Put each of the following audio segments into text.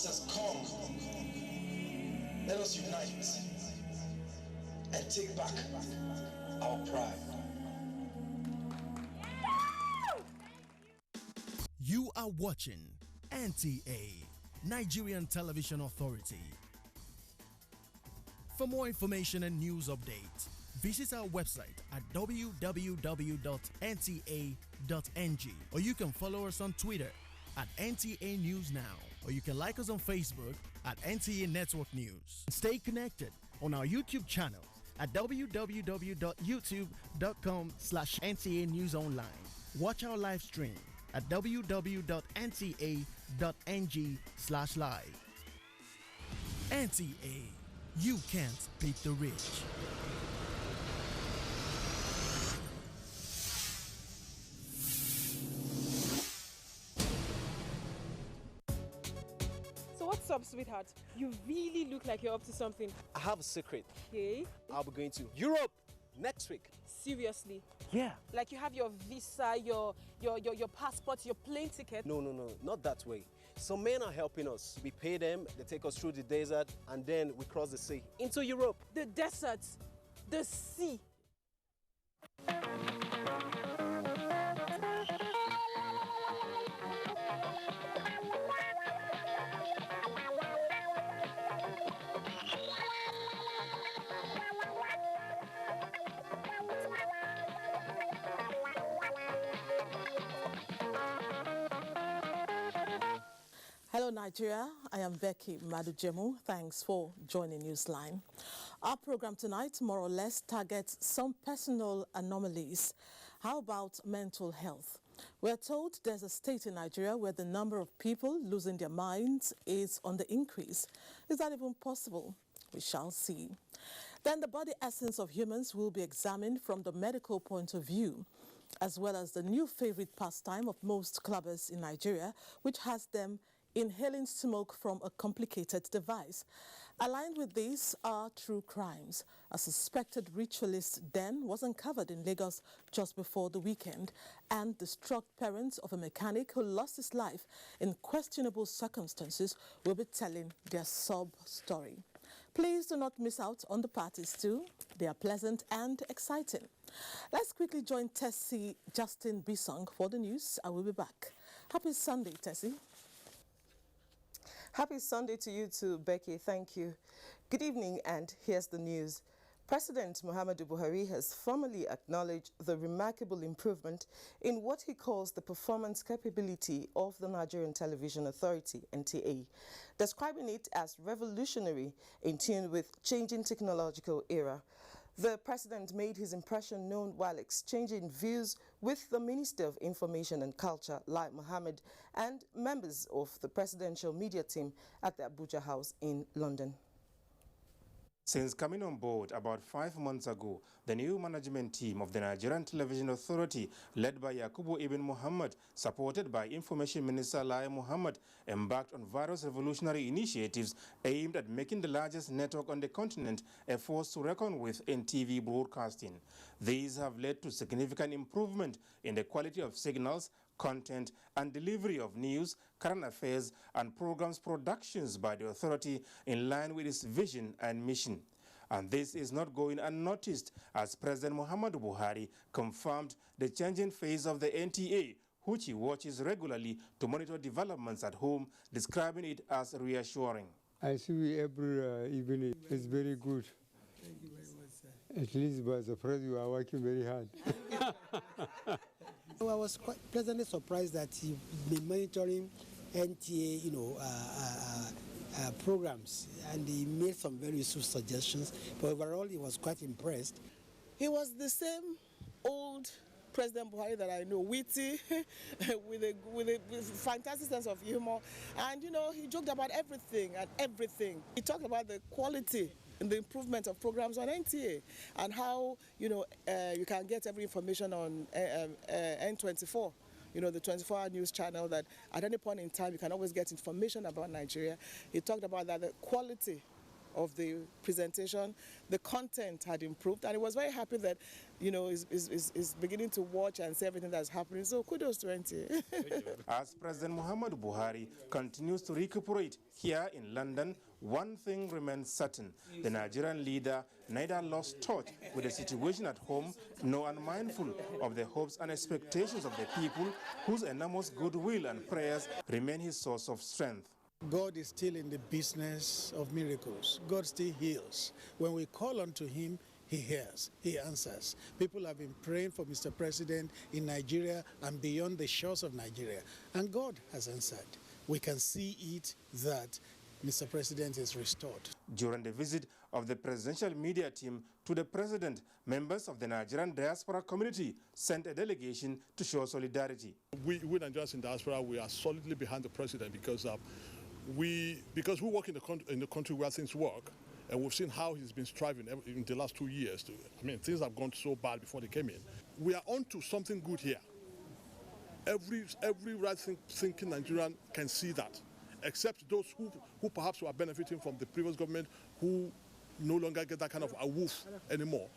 Christ has come. Let us unite and take back our pride. You are watching NTA, Nigerian Television Authority. For more information and news updates, visit our website at www.nta.ng, or you can follow us on Twitter at NTA News Now, or you can like us on Facebook at NTA Network News. Stay connected on our YouTube channel at www.youtube.com/NTA News Online. Watch our live stream at www.nta.ng/live. NTA, you can't beat the rich. What's up, sweetheart? You really look like you're up to something. I have a secret. Okay. I'll be going to Europe next week. Seriously? Yeah. Like you have your visa, your passport, your plane ticket? No, not that way. Some men are helping us. We pay them, they take us through the desert, and then we cross the sea into Europe. The desert, the sea. Hello Nigeria, I am Becky Madujemu. Thanks for joining Newsline. Our program tonight more or less targets some personal anomalies. How about mental health? We're told there's a state in Nigeria where the number of people losing their minds is on the increase. Is that even possible? We shall see. Then the body essence of humans will be examined from the medical point of view, as well as the new favorite pastime of most clubbers in Nigeria, which has them inhaling smoke from a complicated device. Aligned with these are true crimes. A suspected ritualist den was uncovered in Lagos just before the weekend, and the struck parents of a mechanic who lost his life in questionable circumstances will be telling their sub-story. Please do not miss out on the parties too. They are pleasant and exciting. Let's quickly join Tessie Justin Bisong for the news. I will be back. Happy Sunday, Tessie. Happy Sunday to you too, Becky. Thank you. Good evening, and here's the news. President Muhammadu Buhari has formally acknowledged the remarkable improvement in what he calls the performance capability of the Nigerian Television Authority, NTA, describing it as revolutionary in tune with changing technological era. The president made his impression known while exchanging views with the Minister of Information and Culture, Lai Mohammed, and members of the presidential media team at the Abuja House in London. Since coming on board about 5 months ago, the new management team of the Nigerian Television Authority, led by Yakubu Ibn Muhammad, supported by Information Minister Lai Mohammed, embarked on various revolutionary initiatives aimed at making the largest network on the continent a force to reckon with in TV broadcasting. These have led to significant improvement in the quality of signals, content and delivery of news, current affairs and programs productions by the authority in line with its vision and mission. And this is not going unnoticed, as President Muhammadu Buhari confirmed the changing phase of the NTA, which he watches regularly to monitor developments at home, describing it as reassuring. I see every evening. It's very good. Thank you very much, sir. At least by surprise, you are working very hard. I was quite pleasantly surprised that you've been monitoring NTA, programs, and he made some very useful suggestions. But overall, he was quite impressed. He was the same old President Buhari that I know, witty, with a fantastic sense of humor, and he joked about everything and everything. He talked about the quality and the improvement of programs on NTA and how you can get every information on N24. The 24-hour news channel that at any point in time you can always get information about Nigeria. He talked about that, the quality of the presentation. The content had improved, and he was very happy that, is beginning to watch and see everything that's happening. So kudos to NTA. As President Muhammadu Buhari continues to recuperate here in London, one thing remains certain. The Nigerian leader neither lost touch with the situation at home nor unmindful of the hopes and expectations of the people whose enormous goodwill and prayers remain his source of strength. God is still in the business of miracles. God still heals. When we call unto him, he hears, he answers. People have been praying for Mr. President in Nigeria and beyond the shores of Nigeria, and God has answered. We can see it that Mr. President is restored. During the visit of the presidential media team to the president, members of the Nigerian diaspora community sent a delegation to show solidarity. We Nigerians in diaspora, we are solidly behind the president because we work in the country where things work, and we've seen how he's been striving in the last 2 years. Things have gone so bad before they came in. We are on to something good here. Every right-thinking Nigerian can see that, except those who perhaps were benefiting from the previous government, who no longer get that kind of a woof anymore.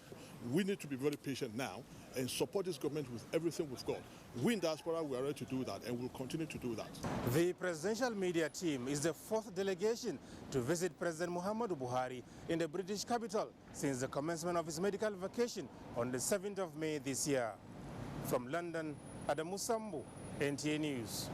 We need to be very patient now and support this government with everything we've got. We in diaspora, we are ready to do that, and we'll continue to do that. The presidential media team is the fourth delegation to visit President Muhammadu Buhari in the British capital since the commencement of his medical vacation on the 7th of May this year. From London, Adamu Sambu, NTA News.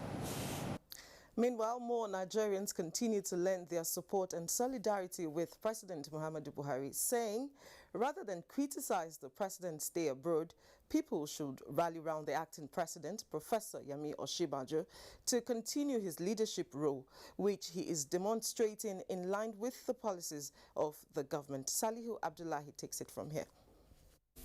Meanwhile, more Nigerians continue to lend their support and solidarity with President Muhammadu Buhari, saying rather than criticize the president's stay abroad, people should rally around the acting president, Professor Yemi Osinbajo, to continue his leadership role, which he is demonstrating in line with the policies of the government. Salihu Abdullahi takes it from here.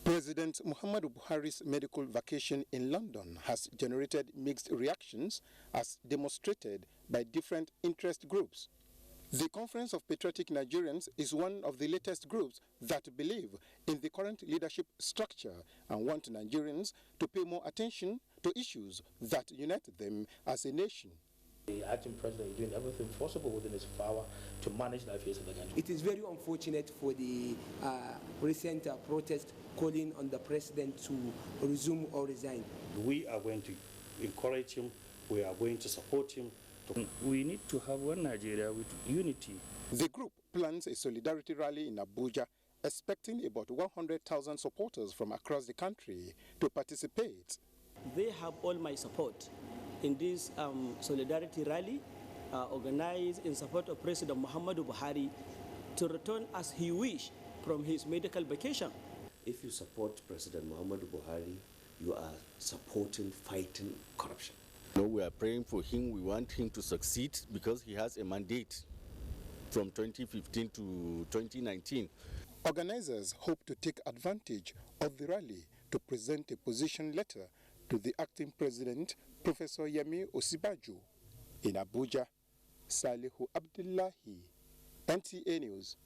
President Muhammadu Buhari's medical vacation in London has generated mixed reactions as demonstrated by different interest groups. The Conference of Patriotic Nigerians is one of the latest groups that believe in the current leadership structure and want Nigerians to pay more attention to issues that unite them as a nation. The acting president is doing everything possible within his power to manage the affairs of the country. It is very unfortunate for the recent protest calling on the president to resume or resign. We are going to encourage him. We are going to support him. We need to have one Nigeria with unity. The group plans a solidarity rally in Abuja, expecting about 100,000 supporters from across the country to participate. They have all my support in this solidarity rally organized in support of President Muhammadu Buhari to return as he wished from his medical vacation. If you support President Muhammadu Buhari, you are supporting fighting corruption. No, we are praying for him. We want him to succeed because he has a mandate from 2015 to 2019. Organizers hope to take advantage of the rally to present a position letter to the acting president, Professor Yemi Osinbajo. In Abuja, Salihu Abdullahi, NTA News.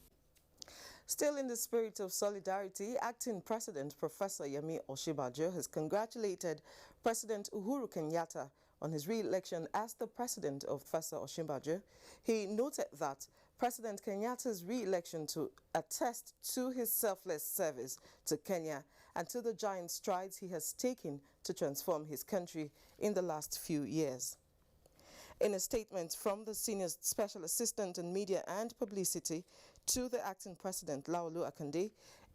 Still in the spirit of solidarity, acting President Professor Yemi Osinbajo has congratulated President Uhuru Kenyatta on his re-election as the president of Professor Osinbajo. He noted that President Kenyatta's re-election to attest to his selfless service to Kenya and to the giant strides he has taken to transform his country in the last few years. In a statement from the Senior Special Assistant on Media and Publicity to the acting president, Laolu Akande,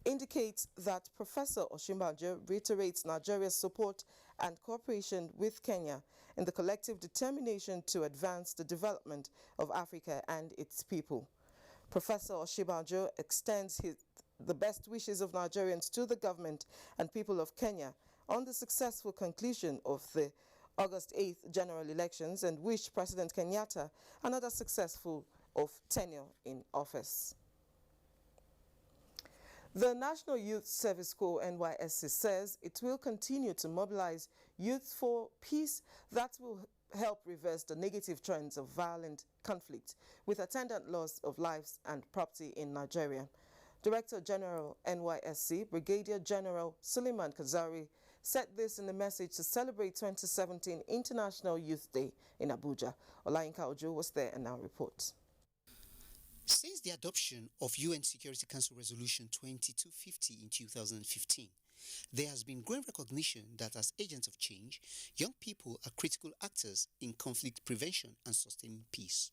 indicates that Professor Osinbajo reiterates Nigeria's support and cooperation with Kenya in the collective determination to advance the development of Africa and its people. Professor Osinbajo extends the best wishes of Nigerians to the government and people of Kenya on the successful conclusion of the August 8th general elections and wished President Kenyatta another successful tenure in office. The National Youth Service Corps NYSC says it will continue to mobilize youth for peace that will help reverse the negative trends of violent conflict with attendant loss of lives and property in Nigeria. Director General NYSC, Brigadier General Suleiman Kazari, said this in a message to celebrate 2017 International Youth Day in Abuja. Olayinka Ojo was there and now reports. Since the adoption of UN Security Council Resolution 2250 in 2015, there has been growing recognition that as agents of change, young people are critical actors in conflict prevention and sustaining peace.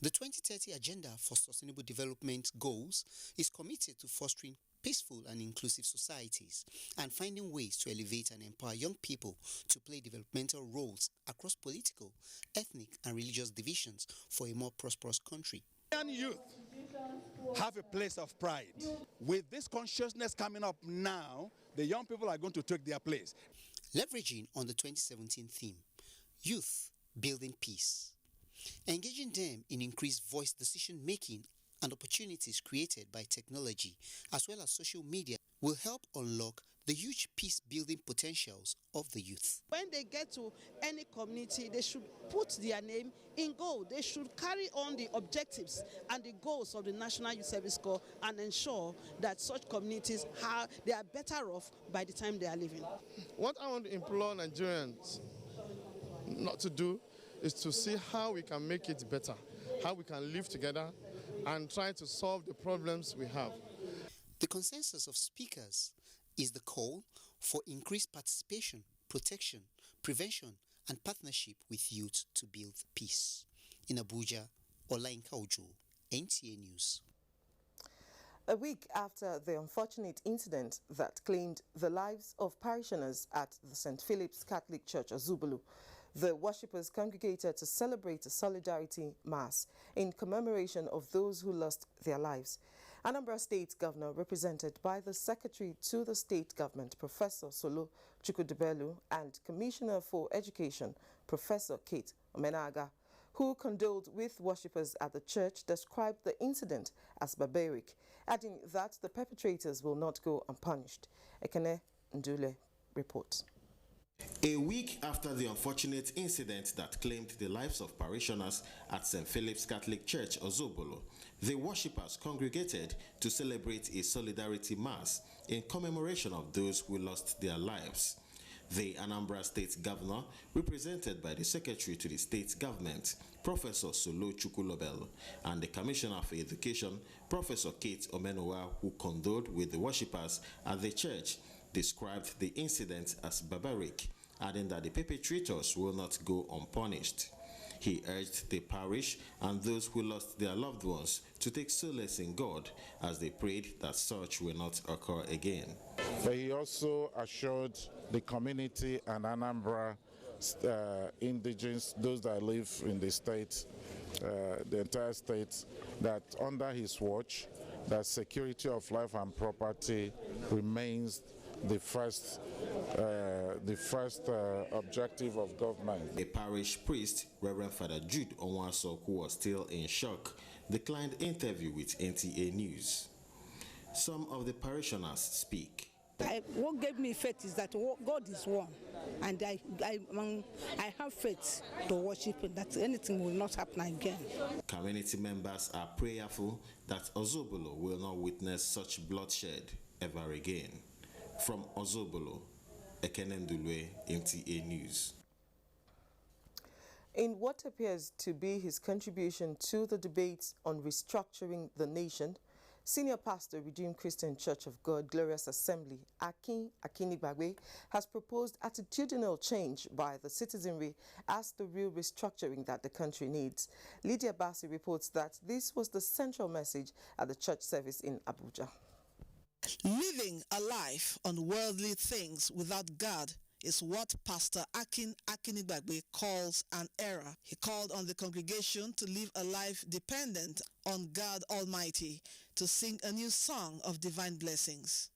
The 2030 Agenda for Sustainable Development Goals is committed to fostering peaceful and inclusive societies and finding ways to elevate and empower young people to play developmental roles across political, ethnic and religious divisions for a more prosperous country. Young youth have a place of pride. With this consciousness coming up now, the young people are going to take their place. Leveraging on the 2017 theme, Youth Building Peace, engaging them in increased voice decision-making and opportunities created by technology as well as social media will help unlock the huge peace-building potentials of the youth. When they get to any community, they should put their name in gold. They should carry on the objectives and the goals of the National Youth Service Corps and ensure that such communities they are better off by the time they are living. What I want to implore Nigerians not to do is to see how we can make it better, how we can live together and try to solve the problems we have. The consensus of speakers is the call for increased participation, protection, prevention and partnership with youth to build peace. In Abuja, Olainka Ojo, NTA News. A week after the unfortunate incident that claimed the lives of parishioners at the St. Philip's Catholic Church, Ozubulu, the worshippers congregated to celebrate a solidarity mass in commemoration of those who lost their lives. Anambra State Governor, represented by the Secretary to the State Government, Professor Solo Chukwudubelu, and Commissioner for Education, Professor Kate Omenaga, who condoled with worshippers at the church, described the incident as barbaric, adding that the perpetrators will not go unpunished. Ekene Ndule reports. A week after the unfortunate incident that claimed the lives of parishioners at St. Philip's Catholic Church, Ozubulu, the worshippers congregated to celebrate a solidarity mass in commemoration of those who lost their lives. The Anambra State Governor, represented by the Secretary to the State Government, Professor Solo Chukwudubelu, and the Commissioner for Education, Professor Kate Omenaga, who condoled with the worshippers at the church, described the incident as barbaric, adding that the perpetrators will not go unpunished. He urged the parish and those who lost their loved ones to take solace in God as they prayed that such will not occur again. But he also assured the community and Anambra indigenous, those that live in the state, the entire state, that under his watch, that security of life and property remains the first objective of government. The parish priest, Reverend Father Jude Onwaso, who was still in shock, declined interview with NTA News. Some of the parishioners speak. What gave me faith is that God is one, and I have faith to worship Him, that anything will not happen again. Community members are prayerful that Ozubulu will not witness such bloodshed ever again. From Ozubulu, Ekene Ndule, NTA News. In what appears to be his contribution to the debate on restructuring the nation, Senior Pastor, Redeemed Christian Church of God, Glorious Assembly, Akin Akinibagwe, has proposed attitudinal change by the citizenry as the real restructuring that the country needs. Lydia Bassi reports that this was the central message at the church service in Abuja. Living a life on worldly things without God is what Pastor Akin Akinibagbe calls an error. He called on the congregation to live a life dependent on God Almighty, to sing a new song of divine blessings.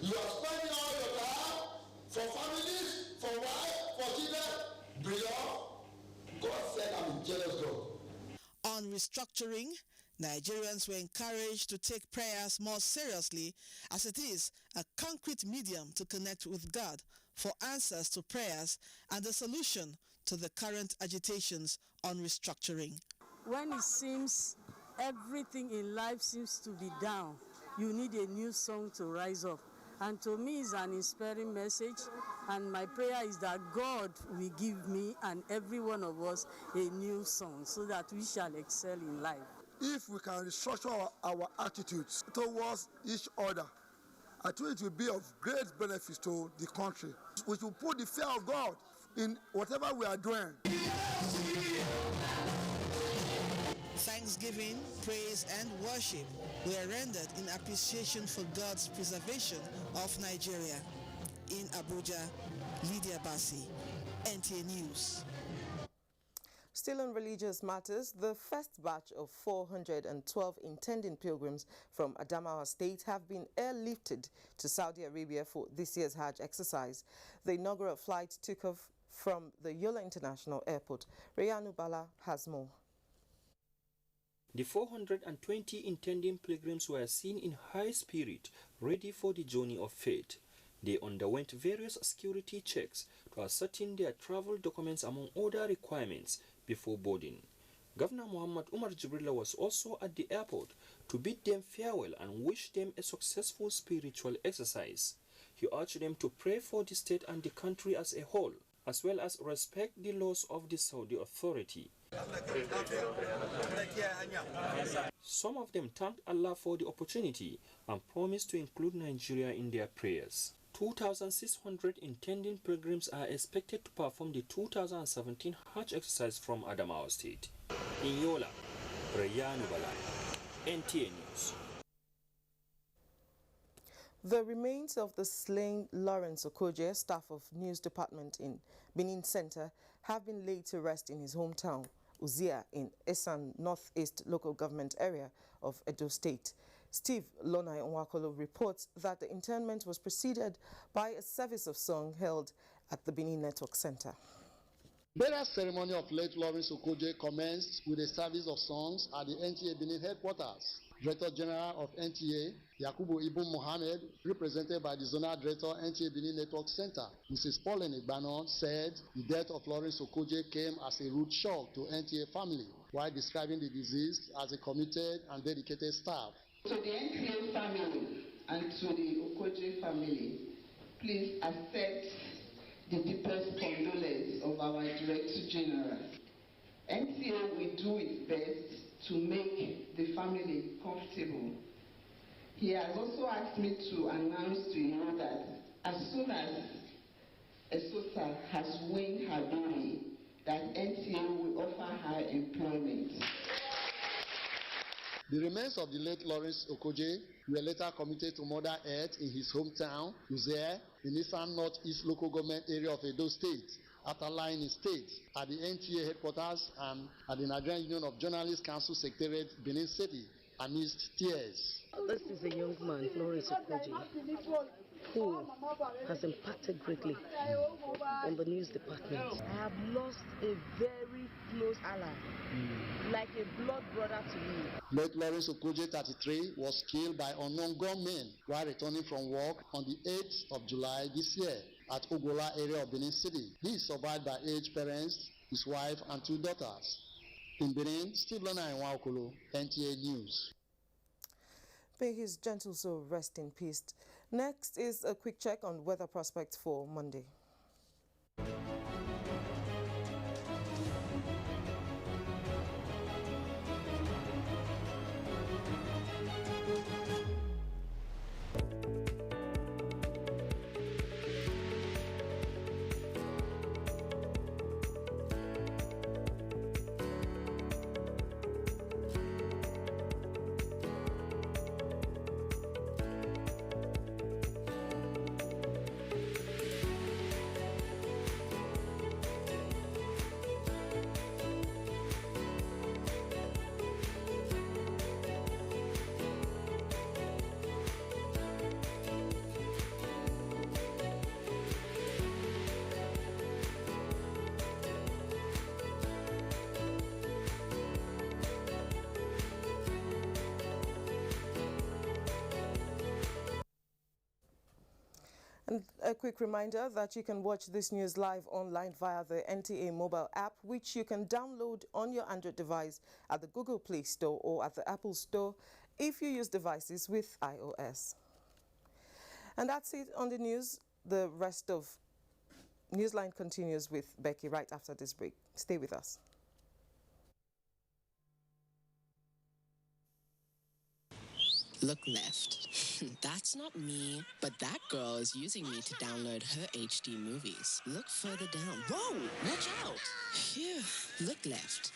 You are spending all your time for families, for wife, for children. Beloved, God said I'm a jealous God. On restructuring, Nigerians were encouraged to take prayers more seriously, as it is a concrete medium to connect with God for answers to prayers and a solution to the current agitations on restructuring. When it seems everything in life seems to be down, you need a new song to rise up. And to me, it's an inspiring message. And my prayer is that God will give me and every one of us a new song so that we shall excel in life. if we can restructure our attitudes towards each other, I think it will be of great benefit to the country. We should put the fear of God in whatever we are doing. Thanksgiving, praise, and worship were rendered in appreciation for God's preservation of Nigeria. In Abuja, Lydia Bassi, NTA News. Still on religious matters, the first batch of 412 intending pilgrims from Adamawa State have been airlifted to Saudi Arabia for this year's Hajj exercise. The inaugural flight took off from the Yola International Airport. Rayanu Bala has more. The 420 intending pilgrims were seen in high spirit, ready for the journey of faith. They underwent various security checks to ascertain their travel documents among other requirements before boarding. Governor Muhammad Umar Jibrilla was also at the airport to bid them farewell and wish them a successful spiritual exercise. He urged them to pray for the state and the country as a whole, as well as respect the laws of the Saudi authority. Some of them thanked Allah for the opportunity and promised to include Nigeria in their prayers. 2,600 intending pilgrims are expected to perform the 2017 Hajj exercise from Adamawa State. In Yola, Rayanu Balai, NTA News. The remains of the slain Lawrence Okoje, staff of News Department in Benin Center, have been laid to rest in his hometown, Uzia, in Esan Northeast Local Government Area of Edo State. Steve Lonai Nwakolo reports that the interment was preceded by a service of song held at the Benin Network Center. Burial ceremony of late Lawrence Okoje commenced with a service of songs at the NTA Benin headquarters. Director General of NTA, Yakubu Ibn Mohamed, represented by the Zonal Director NTA Benin Network Center, Mrs. Pauline Igbanon, said the death of Lawrence Okoje came as a rude shock to NTA family, while describing the deceased as a committed and dedicated staff. To the NTA family and to the Okoje family, please accept the deepest condolence of our Director General. NTA will do its best to make the family comfortable. He has also asked me to announce to you that as soon as Esosa has won her baby, that NTA will offer her employment. The remains of the late Lawrence Okoje were later committed to Mother Earth in his hometown, Uzea, in Eastern Northeast Local Government Area of Edo State, after lying in state at the NTA headquarters and at the Nigerian Union of Journalists Council Secretariat, Benin City, amidst tears. This is a young man, Lawrence Okoje, who has impacted greatly on the news department. I have lost a very close ally, like a blood brother to me. Late Lawrence Okoje, 33, was killed by unknown gunmen while returning from work on the 8th of July this year at Ogola area of Benin City. He is survived by aged parents, his wife, and 2 daughters. In Benin, Steve Lona Nwakolo, NTA News. May his gentle soul rest in peace. Next is a quick check on weather prospects for Monday. And a quick reminder that you can watch this news live online via the NTA mobile app, which you can download on your Android device at the Google Play Store or at the Apple Store if you use devices with iOS. And that's it on the news. The rest of Newsline continues with Becky right after this break. Stay with us. Look left. That's not me, but that girl is using me to download her HD movies. Look further down. Whoa, watch out. Phew. Look left.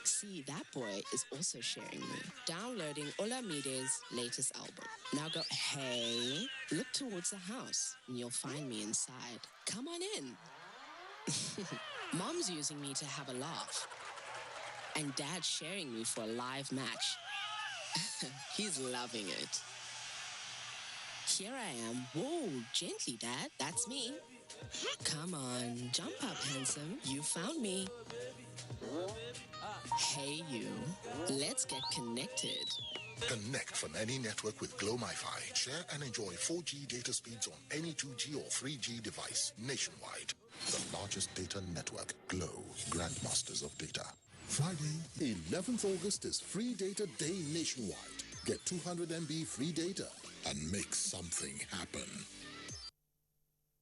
See, that boy is also sharing me. Downloading Olamide's latest album. Now go, hey, look towards the house and you'll find me inside. Come on in. Mom's using me to have a laugh. And Dad's sharing me for a live match. He's loving it. Here I am. Whoa, gently, Dad. That's me. Come on, jump up, handsome. You found me. Hey, you. Let's get connected. Connect from any network with Glow MiFi. Share and enjoy 4G data speeds on any 2G or 3G device nationwide. The largest data network, Glow, Grandmasters of Data. Friday, 11th August is Free Data Day nationwide. Get 200 MB free data and make something happen.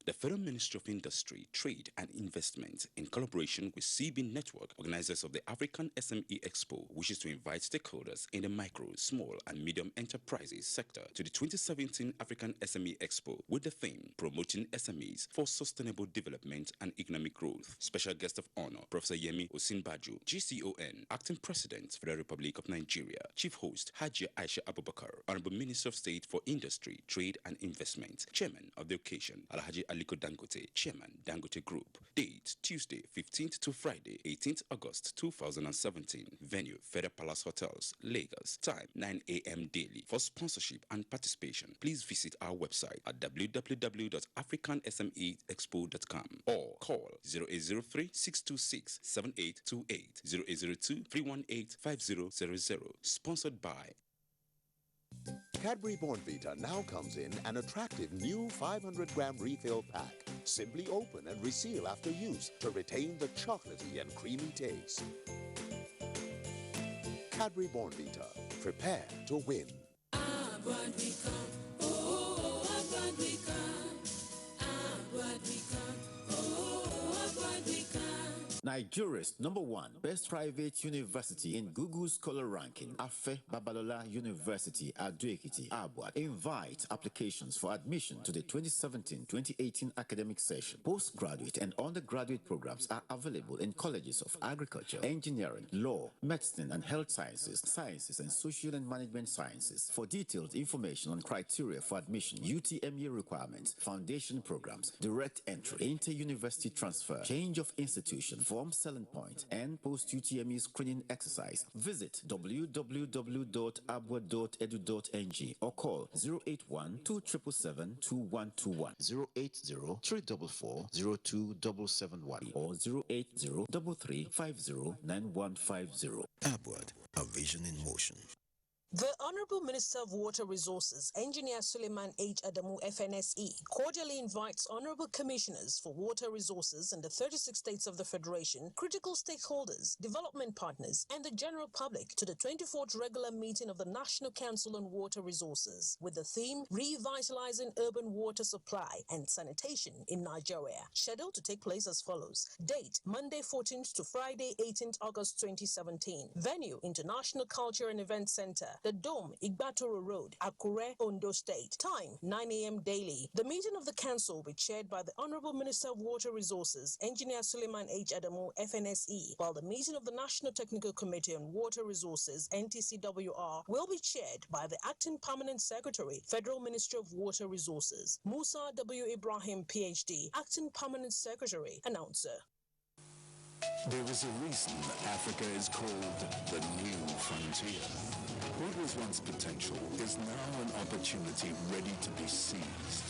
The Federal Ministry of Industry, Trade and Investment, in collaboration with CB Network, organizers of the African SME Expo, wishes to invite stakeholders in the micro, small and medium enterprises sector to the 2017 African SME Expo with the theme, Promoting SMEs for Sustainable Development and Economic Growth. Special guest of honor, Professor Yemi Osinbajo, GCON, Acting President, Federal Republic of Nigeria. Chief host, Hajj Aisha Abubakar, Honorable Minister of State for Industry, Trade and Investment. Chairman of the occasion, Alhaji Aliko Dangote, Chairman, Dangote Group. Date, Tuesday, 15th to Friday, 18th August 2017. Venue, Federal Palace Hotels, Lagos. Time, 9 a.m. daily. For sponsorship and participation, please visit our website at www.africansmeexpo.com or call 0803-626-7828, 0802-318-5000. Sponsored by Cadbury Bournvita now comes in an attractive new 500-gram refill pack. Simply open and reseal after use to retain the chocolatey and creamy taste. Cadbury Bournvita. Prepare to win. Nigeria's #1 best private university in Google Scholar ranking, Afe Babalola University, Ado-Ekiti, Abuad, invite applications for admission to the 2017-2018 academic session. Postgraduate and undergraduate programs are available in colleges of agriculture, engineering, law, medicine and health sciences, sciences and social and management sciences. For detailed information on criteria for admission, UTME requirements, foundation programs, direct entry, inter-university transfer, change of institution, form selling point, and post-UTME screening exercise, visit www.abwa.edu.ng or call 081-2777-2121, 080-344-02771 or 080-3350-9150. Abwad, a vision in motion. The Honorable Minister of Water Resources, Engineer Suleiman H. Adamu, FNSE, cordially invites Honorable Commissioners for Water Resources in the 36 states of the Federation, critical stakeholders, development partners, and the general public to the 24th regular meeting of the National Council on Water Resources with the theme Revitalizing Urban Water Supply and Sanitation in Nigeria. Scheduled to take place as follows. Date, Monday 14th to Friday 18th August 2017. Venue, International Culture and Event Center, The Dome, Igbatoro Road, Akure, Ondo State. Time, 9 a.m. daily. The meeting of the council will be chaired by the Honorable Minister of Water Resources, Engineer Suleiman H. Adamu, FNSE, while the meeting of the National Technical Committee on Water Resources, NTCWR, will be chaired by the Acting Permanent Secretary, Federal Ministry of Water Resources, Musa W. Ibrahim, PhD, Acting Permanent Secretary, Announcer. There is a reason Africa is called the new frontier. What was once potential is now an opportunity ready to be seized.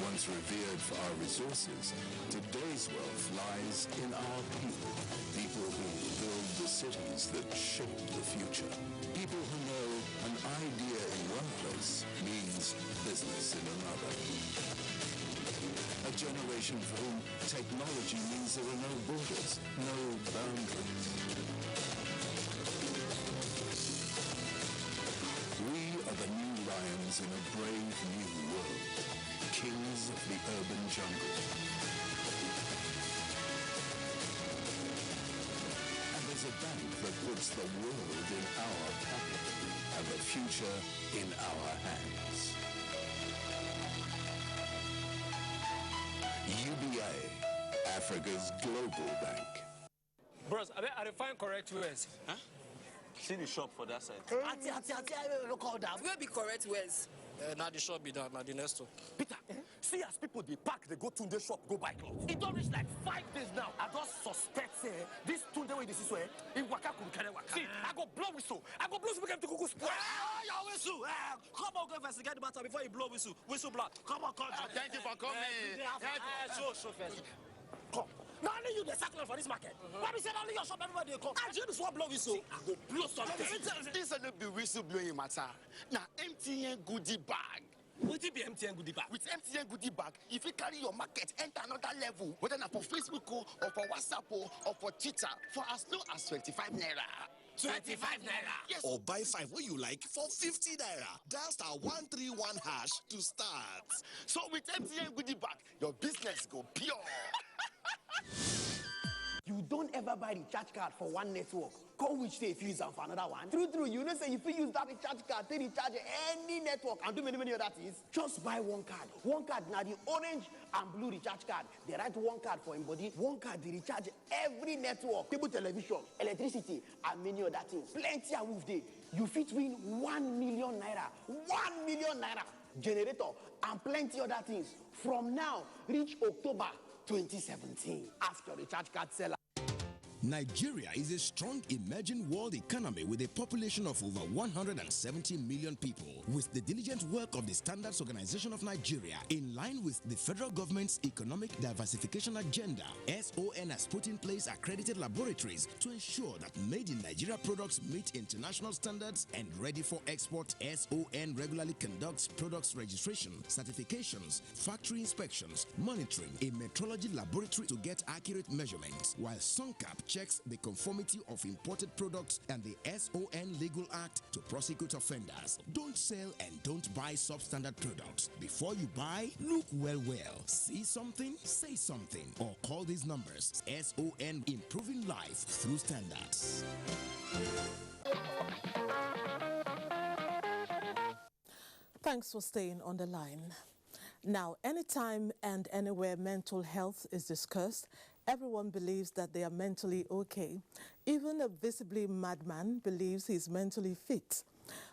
Once revered for our resources, today's wealth lies in our people. People who build the cities that shape the future. People who know an idea in one place means business in another. A generation for whom technology means there are no borders, no boundaries. We are the new lions in a brave new world, kings of the urban jungle. And there's a bank that puts the world in our pocket and the future in our hands. UBA, Africa's global bank. Bros, I find correct words. Huh? See the shop for that side. Look all that. Where be correct words? Now the shop be done, now the next one. Peter, see as people they pack, they go to the shop, go buy clothes. It don't reach like 5 days now. I just suspect this Tunde way this is where in Waka could carry Waka. See, I go blow whistle. I go blow whistle to Kuku spoil. Your whistle. Come on, go investigate the matter before you blow whistle. Whistle blow. Come on, come. Thank you for coming. Show first. Come. Not only you the circular for this market. Why be said only your shop everybody come? I just want blow whistle. I go blow something. This is not be whistle blowing matter. Now MTN goodie bag. What it be MTN goodie bag? With MTN goodie bag, if you carry your market enter another level, whether not for Facebook or for WhatsApp or for Twitter, for as low as 25 naira. 25 naira. Yes. Or buy 5 what you like for 50 naira. Dial star 131 hash to start. So with MTN goodie bag, your business go pure. You don't ever buy recharge card for one network. Come which day if you use them for another one. True, you know say if you use that recharge card, they recharge any network and do many other things. Just buy one card. One card now the orange and blue recharge card. They write one card for everybody. One card they recharge every network. Cable television, electricity, and many other things. Plenty of move day. You fit win 1 million naira. 1 million naira. Generator and plenty other things. From now, reach October 2017. Ask your recharge card seller. Nigeria is a strong emerging world economy with a population of over 170 million people. With the diligent work of the Standards Organization of Nigeria, in line with the federal government's economic diversification agenda, SON has put in place accredited laboratories to ensure that made in Nigeria products meet international standards and ready for export. SON regularly conducts products registration, certifications, factory inspections, monitoring, a metrology laboratory to get accurate measurements, while SONCAP checks the conformity of imported products and the SON Legal Act to prosecute offenders. Don't sell and don't buy substandard products. Before you buy, look well. See something, say something, or call these numbers. SON, improving life through standards. Thanks for staying on the line. Now, anytime and anywhere mental health is discussed, everyone believes that they are mentally okay. Even a visibly madman believes he's mentally fit.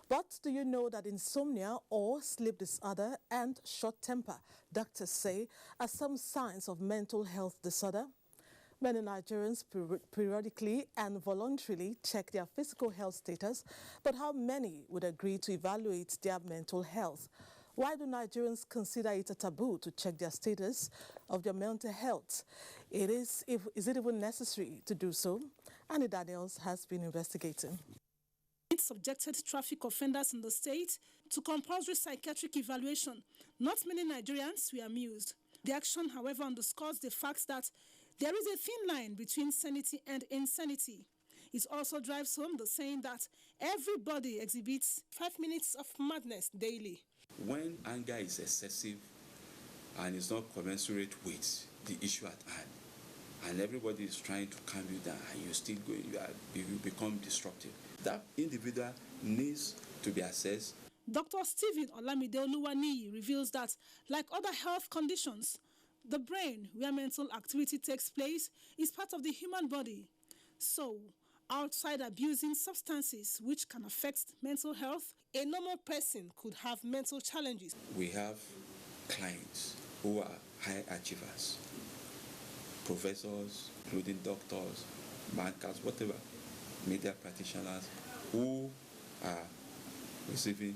But do you know that insomnia or sleep disorder and short temper, doctors say, are some signs of mental health disorder? Many Nigerians periodically and voluntarily check their physical health status, but how many would agree to evaluate their mental health? Why do Nigerians consider it a taboo to check their status of their mental health? Is it even necessary to do so? Annie Daniels has been investigating. It subjected traffic offenders in the state to compulsory psychiatric evaluation. Not many Nigerians were amused. The action, however, underscores the fact that there is a thin line between sanity and insanity. It also drives home the saying that everybody exhibits 5 minutes of madness daily. When anger is excessive and is not commensurate with the issue at hand, and everybody is trying to calm you down, and you're still going, you become disruptive, that individual needs to be assessed. Dr. Stephen Olamide Oluwaniyi reveals that, like other health conditions, the brain, where mental activity takes place, is part of the human body. So, outside abusing substances which can affect mental health, a normal person could have mental challenges. We have clients who are high achievers, professors, including doctors, bankers, whatever, media practitioners, who are receiving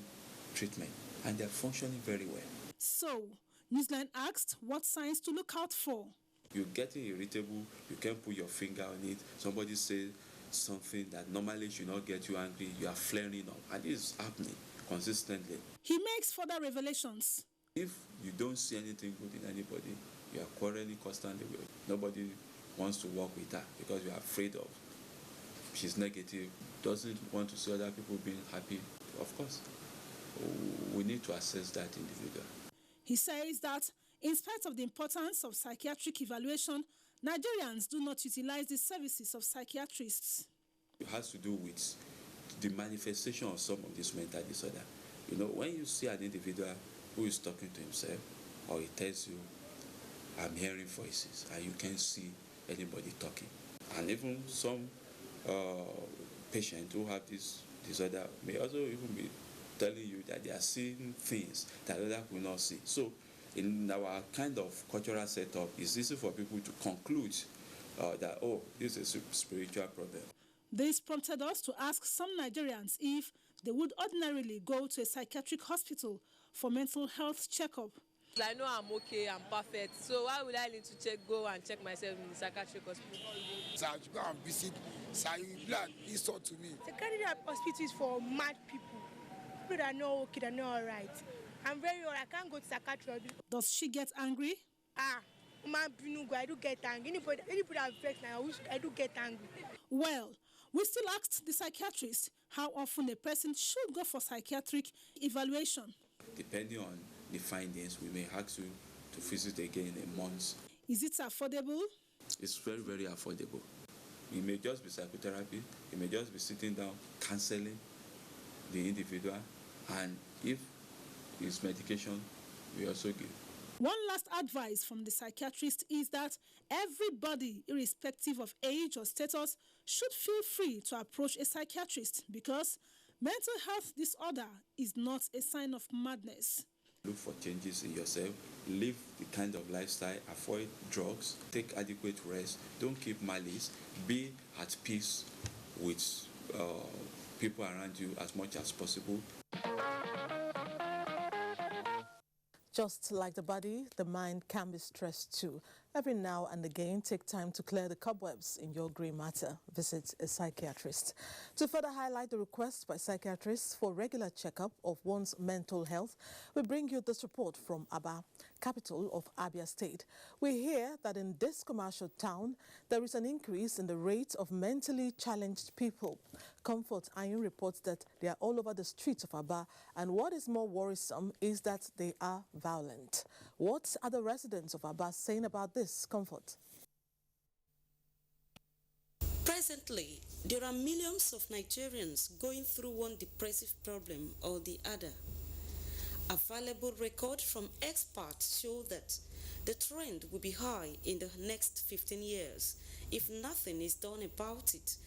treatment, and they're functioning very well. So, Newsline asked what signs to look out for. You're getting irritable, you can't put your finger on it, somebody says something that normally should not get you angry, you are flaring up, and this is happening consistently. He makes further revelations. If you don't see anything good in anybody, you are quarreling constantly with. Nobody wants to work with her because you are afraid of. She's negative, doesn't want to see other people being happy. Of course, we need to assess that individual. He says that in spite of the importance of psychiatric evaluation, Nigerians do not utilize the services of psychiatrists. It has to do with the manifestation of some of this mental disorder. You know, when you see an individual who is talking to himself, or he tells you, I'm hearing voices, and you can't see anybody talking. And even some patients who have this disorder may also even be telling you that they are seeing things that others will not see. So in our kind of cultural setup, it's easy for people to conclude that, oh, this is a spiritual problem. This prompted us to ask some Nigerians if they would ordinarily go to a psychiatric hospital for mental health checkup. I know I'm okay, I'm perfect. So why would I need to go and check myself in the psychiatric hospital? So I should go and visit Blood. Insult to me. Psychiatric hospital is for mad people. People that are not okay, that are not alright. I'm very old. I can't go to psychiatric. Does she get angry? I do get angry. Anybody that affects me, I do get angry. Well, we still asked the psychiatrist how often a person should go for psychiatric evaluation. Depending on the findings, we may ask you to visit again in a month. Is it affordable? It's very, very affordable. It may just be psychotherapy. It may just be sitting down, counseling the individual, and if it's medication, we also give. One last advice from the psychiatrist is that everybody, irrespective of age or status, should feel free to approach a psychiatrist because mental health disorder is not a sign of madness. Look for changes in yourself, live the kind of lifestyle, avoid drugs, take adequate rest, don't keep malice, be at peace with people around you as much as possible. Just like the body, the mind can be stressed too. Every now and again, take time to clear the cobwebs in your grey matter. Visit a psychiatrist. To further highlight the request by psychiatrists for regular checkup of one's mental health, we bring you this report from Aba, capital of Abia State. We hear that in this commercial town, there is an increase in the rate of mentally challenged people. Comfort Ayun reports that they are all over the streets of Aba, and what is more worrisome is that they are violent. What are the residents of Aba saying about this? Comfort. Presently, there are millions of Nigerians going through one depressive problem or the other. Available records from experts show that the trend will be high in the next 15 years if nothing is done about it.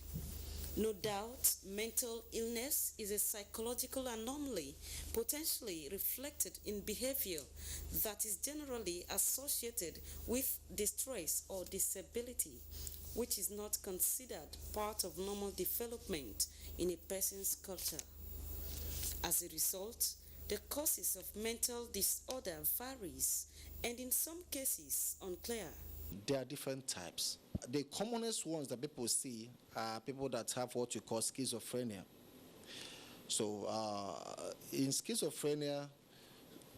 No doubt, mental illness is a psychological anomaly potentially reflected in behavior that is generally associated with distress or disability, which is not considered part of normal development in a person's culture. As a result, the causes of mental disorder varies and in some cases unclear. There are different types. The commonest ones that people see are people that have what you call schizophrenia. So in schizophrenia,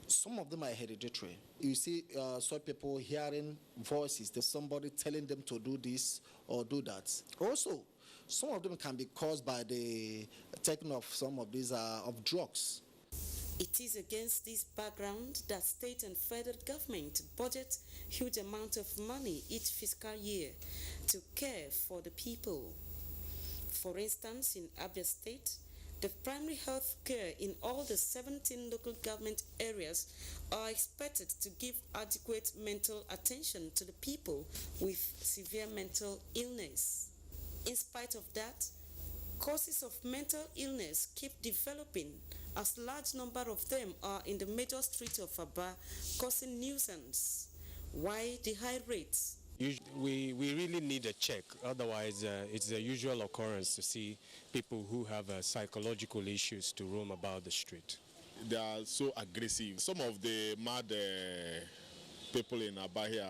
some of them are hereditary. You see some people hearing voices, there's somebody telling them to do this or do that. Also, some of them can be caused by the taking of some of these of drugs. It is against this background that state and federal government budget huge amount of money each fiscal year to care for the people. For instance, in Abia State, the primary health care in all the 17 local government areas are expected to give adequate mental attention to the people with severe mental illness. In spite of that, causes of mental illness keep developing as large number of them are in the major streets of Aba, causing nuisance. Why the high rates? We really need a check, otherwise it's a usual occurrence to see people who have psychological issues to roam about the street. They are so aggressive. Some of the mad people in Aba here,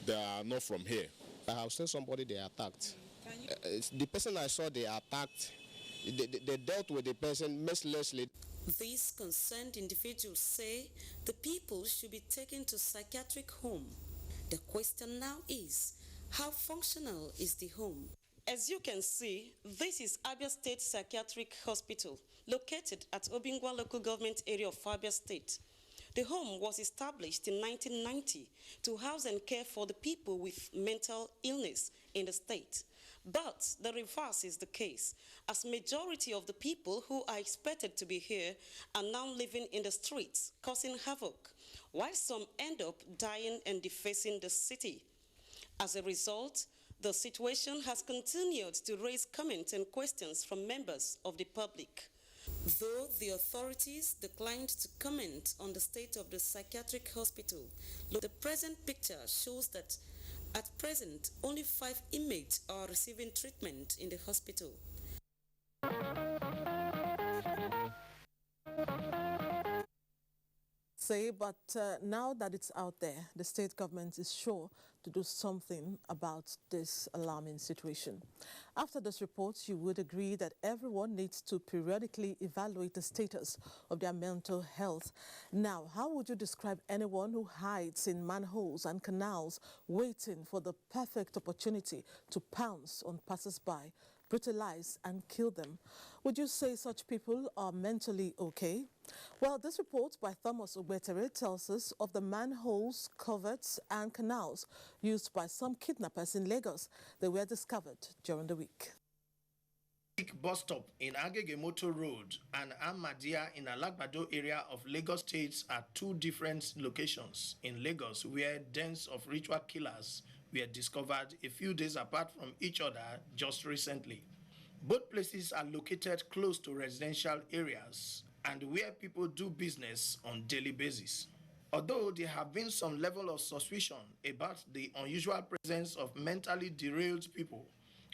they are not from here. I have seen somebody they attacked. The person I saw they attacked, they dealt with the person mercilessly. These concerned individuals say the people should be taken to psychiatric home. The question now is, how functional is the home? As you can see, this is Abia State Psychiatric Hospital, located at Obingwa local government area of Abia State. The home was established in 1990 to house and care for the people with mental illness in the state. But the reverse is the case, as majority of the people who are expected to be here are now living in the streets, causing havoc, while some end up dying and defacing the city. As a result, the situation has continued to raise comments and questions from members of the public. Though the authorities declined to comment on the state of the psychiatric hospital, the present picture shows that at present only 5 inmates are receiving treatment in the hospital. But now that it's out there, the state government is sure to do something about this alarming situation. After this report, you would agree that everyone needs to periodically evaluate the status of their mental health. Now, how would you describe anyone who hides in manholes and canals waiting for the perfect opportunity to pounce on passers-by, brutalize and kill them? Would you say such people are mentally okay? Well, this report by Thomas Ogbetere tells us of the manholes, coverts and canals used by some kidnappers in Lagos that were discovered during the week. Bus stop in Agegemoto Road and Ahmadiyya in Alagbado area of Lagos State are 2 different locations in Lagos where dens of ritual killers were discovered a few days apart from each other just recently. Both places are located close to residential areas and where people do business on daily basis. Although there have been some level of suspicion about the unusual presence of mentally derailed people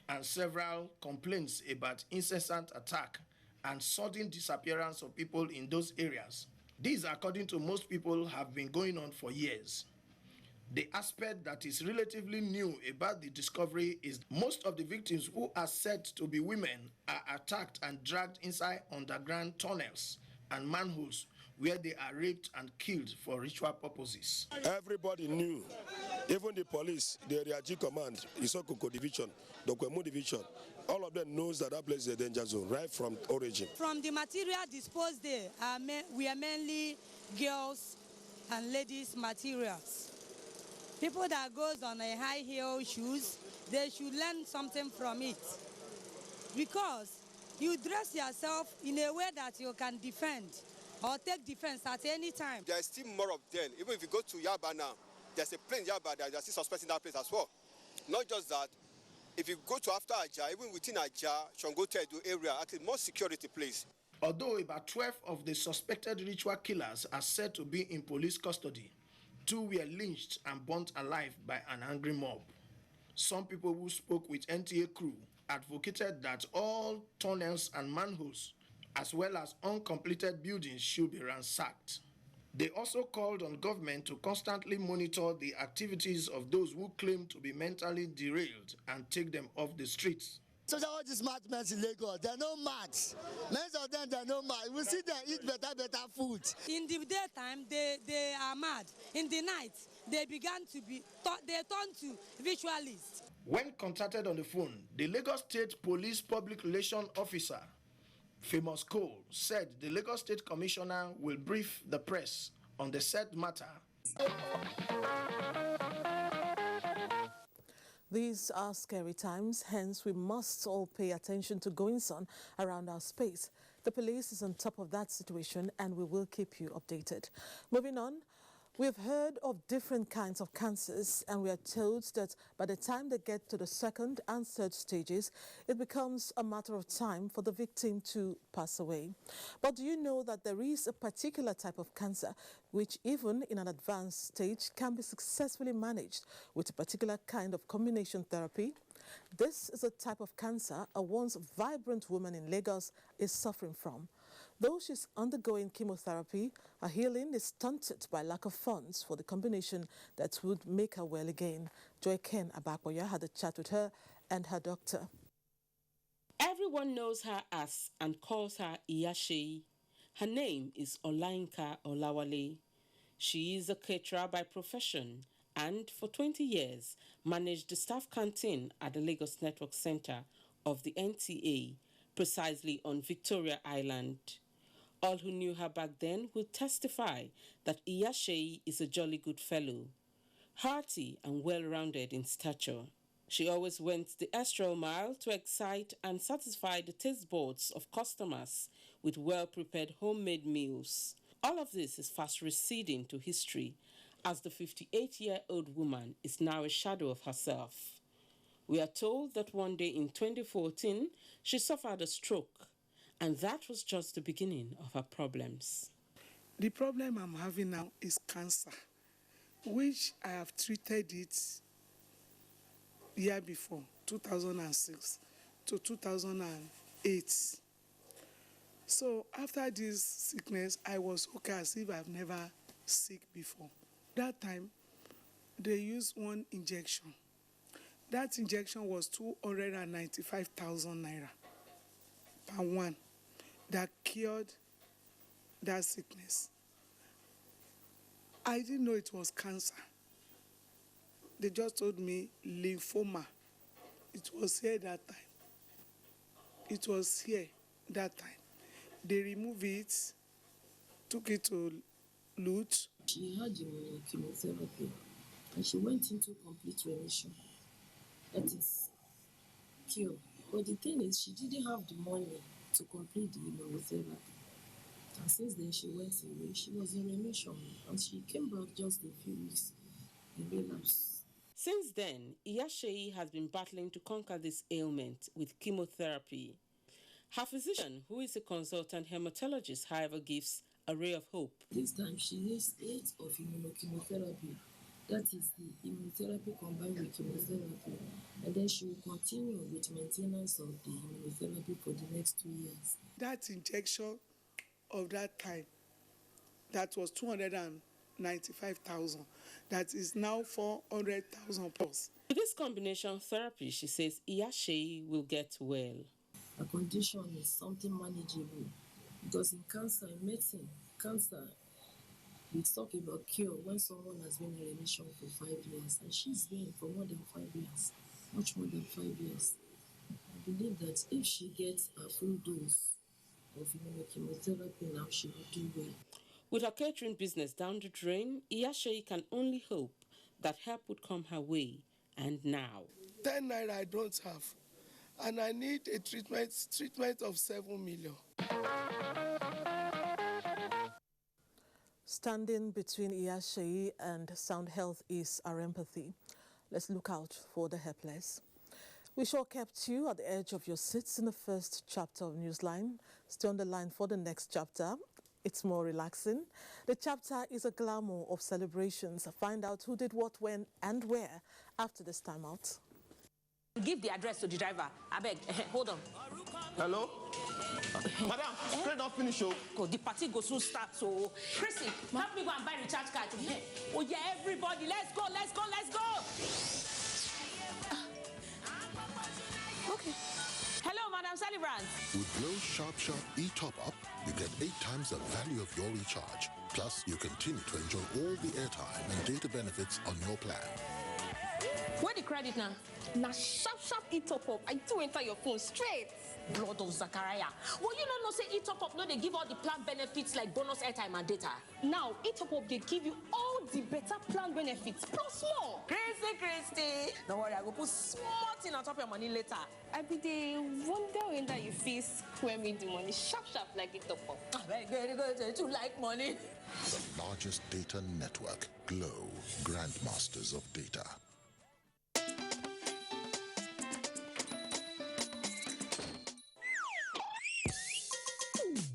and several complaints about incessant attack and sudden disappearance of people in those areas, these, according to most people, have been going on for years. The aspect that is relatively new about the discovery is most of the victims, who are said to be women, are attacked and dragged inside underground tunnels and manholes where they are raped and killed for ritual purposes. Everybody knew, even the police, the Area G Command, Isokoko Division, the Kwemu Division, all of them knows that that place is a danger zone right from origin. From the material disposed there, we are mainly girls and ladies materials. People that goes on a high heel shoes, they should learn something from it. Because you dress yourself in a way that you can defend or take defense at any time. There is still more of them. Even if you go to Yaba now, there's a plane in Yaba that there are still suspects in that place as well. Not just that, if you go to after Hajj, even within Hajj, Shongote Edo area, actually more security place. Although about 12 of the suspected ritual killers are said to be in police custody, 2 were lynched and burnt alive by an angry mob. Some people who spoke with NTA crew advocated that all tunnels and manholes, as well as uncompleted buildings, should be ransacked. They also called on government to constantly monitor the activities of those who claim to be mentally derailed and take them off the streets. So all these mad men in Lagos, they're no mad. Most of them, they're no mad. We see them eat better food. In the daytime, they are mad. In the night, they began to be, they turn to visualists. When contacted on the phone, the Lagos State Police Public Relations Officer, Famous Cole, said the Lagos State Commissioner will brief the press on the said matter. These are scary times, hence we must all pay attention to goings on around our space. The police is on top of that situation and we will keep you updated. Moving on, we've heard of different kinds of cancers and we are told that by the time they get to the 2nd and 3rd stages, it becomes a matter of time for the victim to pass away. But do you know that there is a particular type of cancer which even in an advanced stage can be successfully managed with a particular kind of combination therapy? This is a type of cancer a once vibrant woman in Lagos is suffering from. Though she's undergoing chemotherapy, her healing is stunted by lack of funds for the combination that would make her well again. Joy Ken Abakboya had a chat with her and her doctor. Everyone knows her as and calls her Iyasheyi. Her name is Olainka Olawale. She is a caterer by profession and for 20 years managed the staff canteen at the Lagos Network Center of the NTA, precisely on Victoria Island. All who knew her back then will testify that Iyasheyi is a jolly good fellow, hearty and well-rounded in stature. She always went the extra mile to excite and satisfy the taste buds of customers with well-prepared homemade meals. All of this is fast receding to history, as the 58-year-old woman is now a shadow of herself. We are told that one day in 2014, she suffered a stroke, and that was just the beginning of her problems. The problem I'm having now is cancer, which I have treated it year before, 2006 to 2008. So after this sickness, I was okay as if I've never sick before. That time, they used one injection. That injection was 295,000 naira per one that cured that sickness. I didn't know it was cancer. They just told me lymphoma. It was here that time. It was here that time. They removed it, took it to Lutz. She had chemotherapy and she went into complete remission. That is cure. But the thing is, she didn't have the money to complete the chemotherapy. And since then, she went away. She was in remission and she came back just a few weeks in relapse. Since then, Iyashei has been battling to conquer this ailment with chemotherapy. Her physician, who is a consultant hematologist, however, gives a ray of hope. This time, she needs 8 of immunotherapy. That is the immunotherapy combined with chemotherapy. And then she will continue with maintenance of the immunotherapy for the next 2 years. That injection of that time, that was 295,000. That is now 400,000 plus. With this combination therapy, she says Iyashei will get well. Her condition is something manageable because in cancer, in medicine, cancer, we talk about cure when someone has been in remission for 5 years, and she's been for more than 5 years, much more than 5 years. I believe that if she gets a full dose of immunochemotherapy now, she will do well. With her catering business down the drain, Iyashei can only hope that help would come her way, and now. 10 naira I don't have, and I need a treatment of 7 million. Standing between Iyashei and sound health is our empathy. Let's look out for the helpless. We sure kept you at the edge of your seats in the first chapter of Newsline. Stay on the line for the next chapter. It's more relaxing. The chapter is a glamour of celebrations. Find out who did what, when, and where after this time out. Give the address to the driver. I beg. Hold on. Hello? Madam, straight off finish show. The party goes soon start, so Chrissy, help me go and buy recharge card. Oh yeah, everybody, let's go, let's go, let's go. Okay. Hello, Madam Celebrant. With Glow Sharp e-Top Up, you get 8 times the value of your recharge. Plus, you continue to enjoy all the airtime and data benefits on your plan. Where the credit now? Now sharp e-Top Up. I do enter your phone straight. Blood of Zachariah. Well, you don't know say e-Top Up, no, they give all the plan benefits like bonus airtime and data. Now, e-Top Up, they give you all the better plan benefits, plus more. Christy. Don't worry, I will put smart in on top of your money later. I be the wonder when that you face when we do money sharp like e-Top Up. Very good. You like money. The largest data network, Glow, grandmasters of data.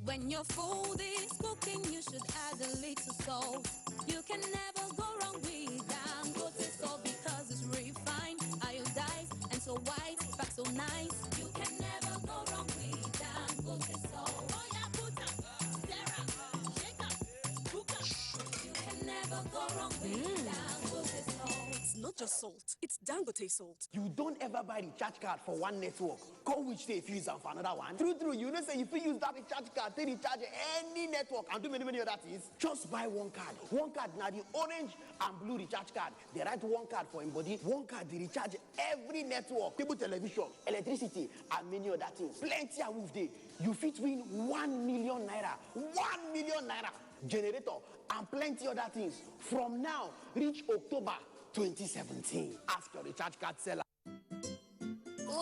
When your food is cooking, you should add a little salt. You can never go wrong with Dangote salt because it's refined, iodized, and so white, back so nice. You can never go wrong with Dangote salt. Oh yeah, put up, stir up, shake up, cook up. You can never go wrong with Dangote salt. It's not just salt, it's Dangote salt. You don't ever buy recharge card for one network. Call which day if you use them for another one. True, you know say if you use that recharge card, they recharge any network and do many other things. Just buy one card. One card now the orange and blue recharge card. They write one card for him body. One card they recharge every network, cable television, electricity, and many other things. Plenty of move day. You fit win 1 million naira. 1 million naira. Generator and plenty other things. From now, reach October 2017. Ask your recharge card seller.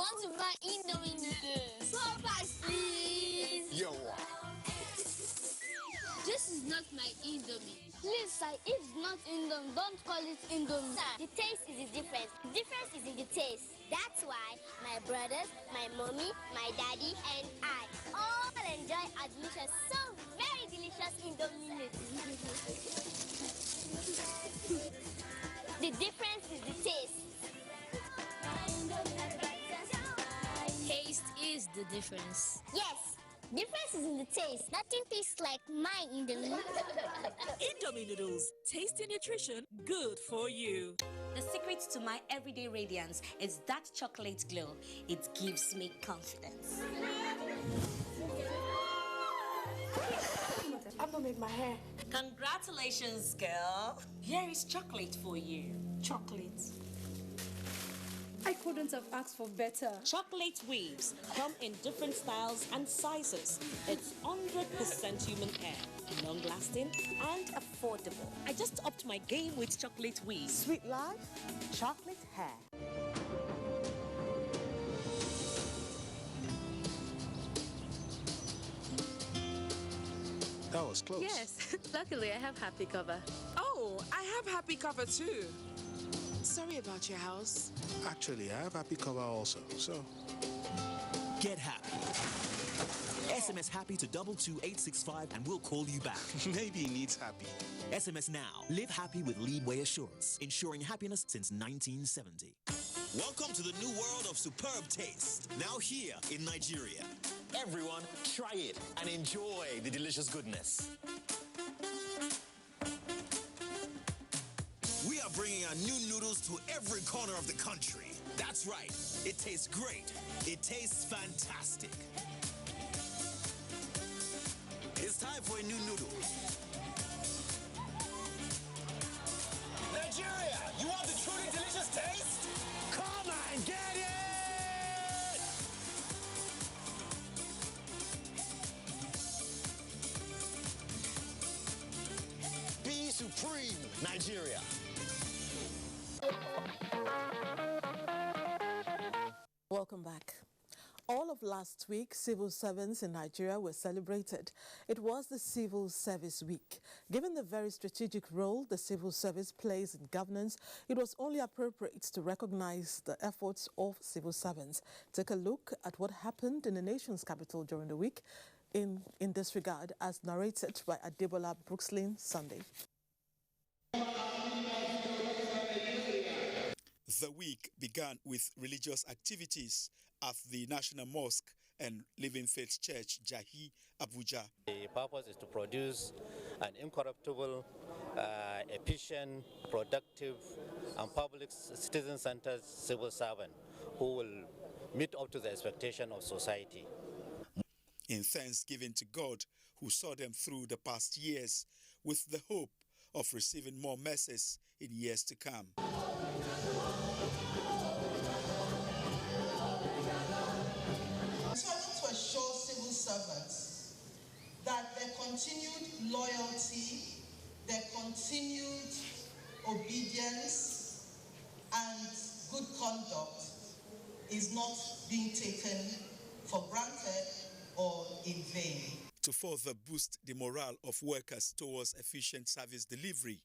want to buy Indomie noodles. 4 packs, please. Yo. This is not my Indomie. Please, sir, it's not Indomie. Don't call it Indomie. Sir, the taste is the difference. The difference is in the taste. That's why my brothers, my mommy, my daddy, and I all enjoy our delicious, so very delicious Indomie noodles. The difference is the taste. Taste is the difference. Yes, difference is in the taste. Nothing tastes like my Indomie. Indomie noodles, tasty nutrition, good for you. The secret to my everyday radiance is that chocolate glow. It gives me confidence. I've not made my hair. Congratulations, girl. Here is chocolate for you. Chocolate. I couldn't have asked for better. Chocolate waves come in different styles and sizes. It's 100% human hair, long-lasting and affordable. I just upped my game with chocolate waves. Sweet life, chocolate hair. That was close. Yes, luckily I have happy cover. Oh, I have happy cover too. Sorry about your house. Actually, I have happy cover also, so. Get happy. SMS happy to 22865 and we'll call you back. Maybe he needs happy. SMS now. Live happy with Leadway Assurance, ensuring happiness since 1970. Welcome to the new world of superb taste. Now here in Nigeria. Everyone, try it and enjoy the delicious goodness. We are bringing our new noodles to every corner of the country. That's right. It tastes great. It tastes fantastic. It's time for a new noodle. Nigeria, you want the truly delicious taste? Come and get it! Be supreme, Nigeria. Welcome back. All of last week, civil servants in Nigeria were celebrated. It was the Civil Service Week. Given the very strategic role the civil service plays in governance, it was only appropriate to recognize the efforts of civil servants. Take a look at what happened in the nation's capital during the week in this regard, as narrated by Adebola Brookslyn Sunday. The week began with religious activities at the National Mosque and Living Faith Church, Jahi, Abuja. The purpose is to produce an incorruptible, efficient, productive, and public citizen-centered civil servant who will meet up to the expectation of society. In thanksgiving to God who saw them through the past years with the hope of receiving more mercies in years to come. So I want to assure civil servants that their continued loyalty, their continued obedience and good conduct is not being taken for granted or in vain. To further boost the morale of workers towards efficient service delivery,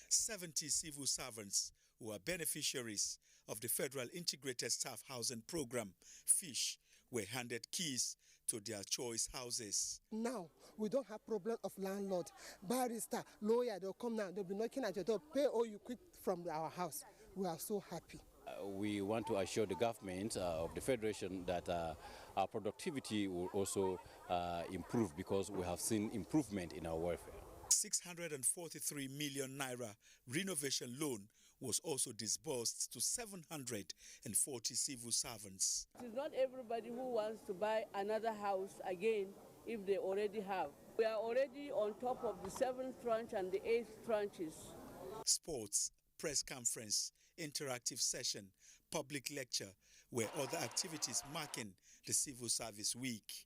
70 civil servants who are beneficiaries of the Federal Integrated Staff Housing Program, FISH, were handed keys to their choice houses. Now, we don't have problem of landlord, barrister, lawyer. They'll come now, they'll be knocking at your door, pay all you quick from our house. We are so happy. We want to assure the government of the Federation that our productivity will also improve, because we have seen improvement in our welfare. 643 million naira renovation loan was also disbursed to 740 civil servants. It is not everybody who wants to buy another house again if they already have. We are already on top of the 7th tranche and the 8th tranches. Sports, press conference, interactive session, public lecture were other activities marking the Civil Service Week.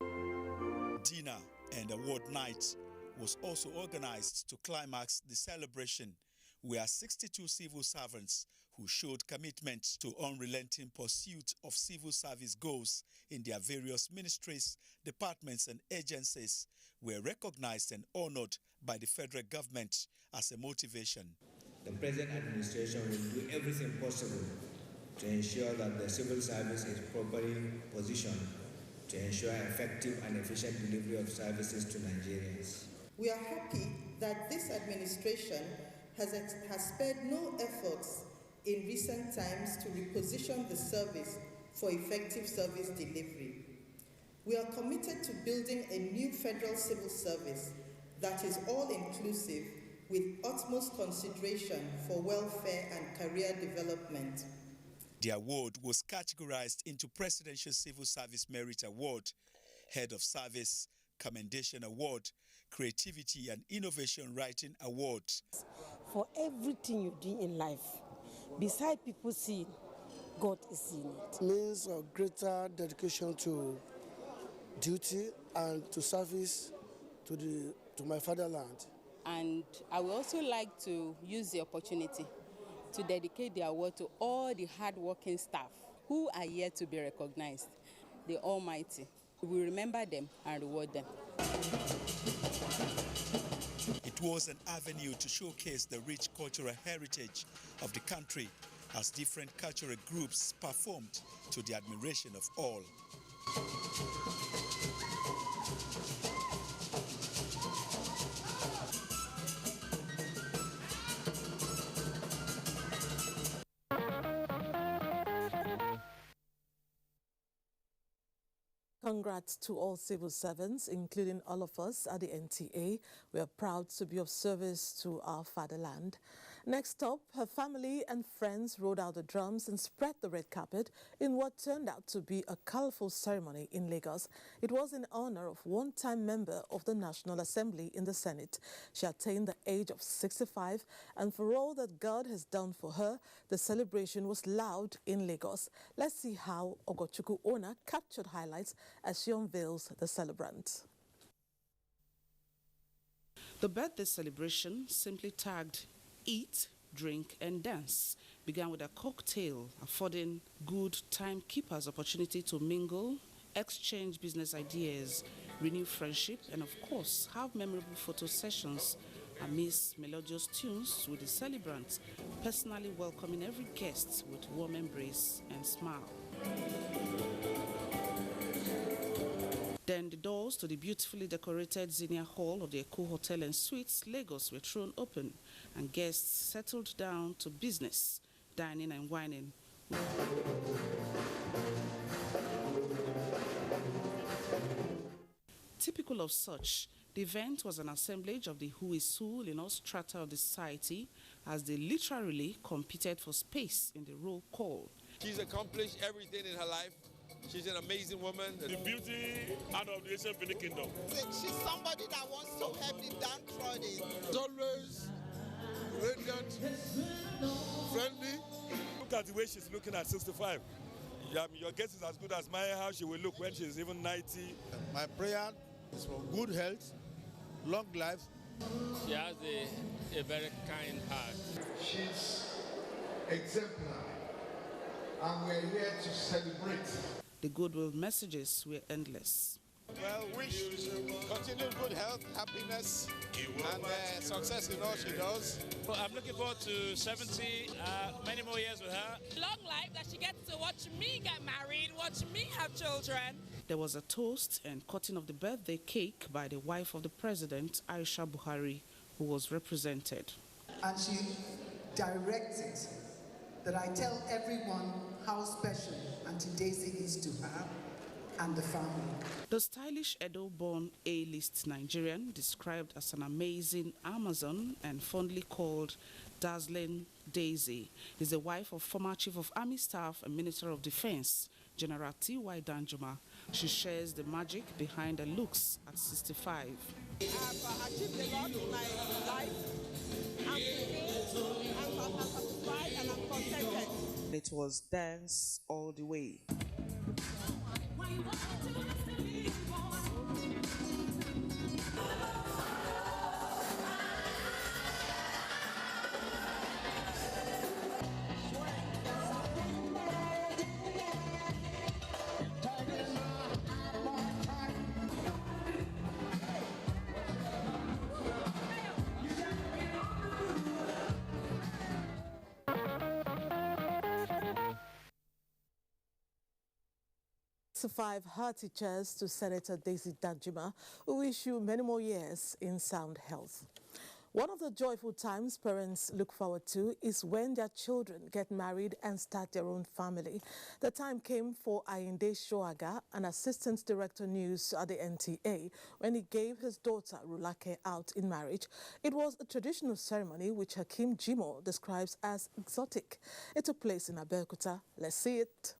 Dinner and award night was also organized to climax the celebration, where 62 civil servants who showed commitment to unrelenting pursuit of civil service goals in their various ministries, departments and agencies, were recognized and honored by the federal government as a motivation. The present administration will do everything possible to ensure that the civil service is properly positioned to ensure effective and efficient delivery of services to Nigerians. We are happy that this administration has spared no efforts in recent times to reposition the service for effective service delivery. We are committed to building a new federal civil service that is all-inclusive with utmost consideration for welfare and career development. The award was categorized into Presidential Civil Service Merit Award, Head of Service Commendation Award, Creativity and Innovation Writing Award. For everything you do in life, beside people seeing, God is seeing it. Means of greater dedication to duty and to service to my fatherland. And I would also like to use the opportunity to dedicate the award to all the hard-working staff who are here to be recognized. The Almighty will remember them and reward them. It was an avenue to showcase the rich cultural heritage of the country as different cultural groups performed to the admiration of all. Congrats to all civil servants, including all of us at the NTA. We are proud to be of service to our fatherland. Next up, her family and friends rode out the drums and spread the red carpet in what turned out to be a colorful ceremony in Lagos. It was in honor of one-time member of the National Assembly in the Senate. She attained the age of 65, and for all that God has done for her, the celebration was loud in Lagos. Let's see how Ogochukwu Ona captured highlights as she unveils the celebrant. The birthday celebration, simply tagged Eat, Drink and Dance, began with a cocktail, affording good timekeepers opportunity to mingle, exchange business ideas, renew friendship, and of course, have memorable photo sessions amidst melodious tunes, with the celebrants personally welcoming every guest with warm embrace and smile. Then the doors to the beautifully decorated Zinnia Hall of the Eco Hotel and Suites, Lagos, were thrown open, and guests settled down to business, dining and whining. Typical of such, the event was an assemblage of the who is who in all strata of the society, as they literally competed for space in the roll call. She's accomplished everything in her life. She's an amazing woman. The beauty out of the Asian Benin Kingdom. She's somebody that wants to help the downtrodden. She's always radiant, friendly. Look at the way she's looking at 65. Your guess is as good as mine, how she will look when she's even 90. My prayer is for good health, long life. She has a very kind heart. She's exemplary, and we're here to celebrate. The goodwill messages were endless. Well, wish continued good health, happiness, and success in all she does. Well, I'm looking forward to 70, many more years with her. Long life, that she gets to watch me get married, watch me have children. There was a toast and cutting of the birthday cake by the wife of the president, Aisha Buhari, who was represented. And she directed that I tell everyone how special Auntie Daisy is to her and the family. The stylish Edo-born A-list Nigerian, described as an amazing Amazon and fondly called Dazzling Daisy, is the wife of former Chief of Army Staff and Minister of Defense, General T.Y. Danjuma. She shares the magic behind her looks at 65. I've achieved a lot in my life. I'm satisfied and I'm contented. It was dance all the way. 5 hearty cheers to Senator Daisy Danjuma, who wish you many more years in sound health. One of the joyful times parents look forward to is when their children get married and start their own family. The time came for Ayinde Shoaga, an assistant director news at the NTA, when he gave his daughter Rulake out in marriage. It was a traditional ceremony which Hakim Jimo describes as exotic. It took place in Abeokuta. Let's see it.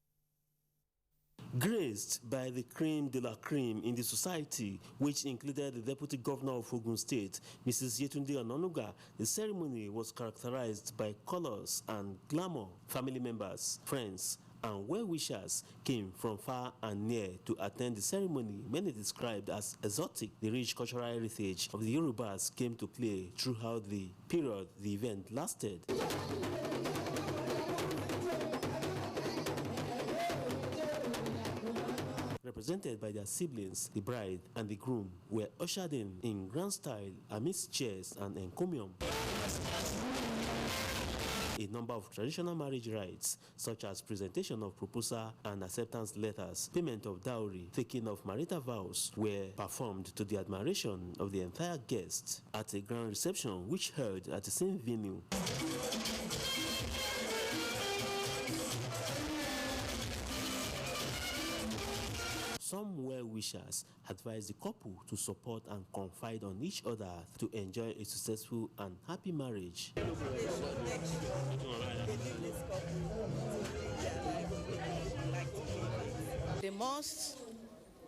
Graced by the creme de la creme in the society, which included the Deputy Governor of Ogun State, Mrs. Yetunde Ononuga, the ceremony was characterized by colors and glamour. Family members, friends, and well-wishers came from far and near to attend the ceremony, many described as exotic. The rich cultural heritage of the Yorubas came to play throughout the period the event lasted. Represented by their siblings, the bride and the groom were ushered in grand style amidst cheers and encomium. A number of traditional marriage rites, such as presentation of proposal and acceptance letters, payment of dowry, taking of marital vows, were performed to the admiration of the entire guests at a grand reception which held at the same venue. Some well-wishers advised the couple to support and confide on each other to enjoy a successful and happy marriage.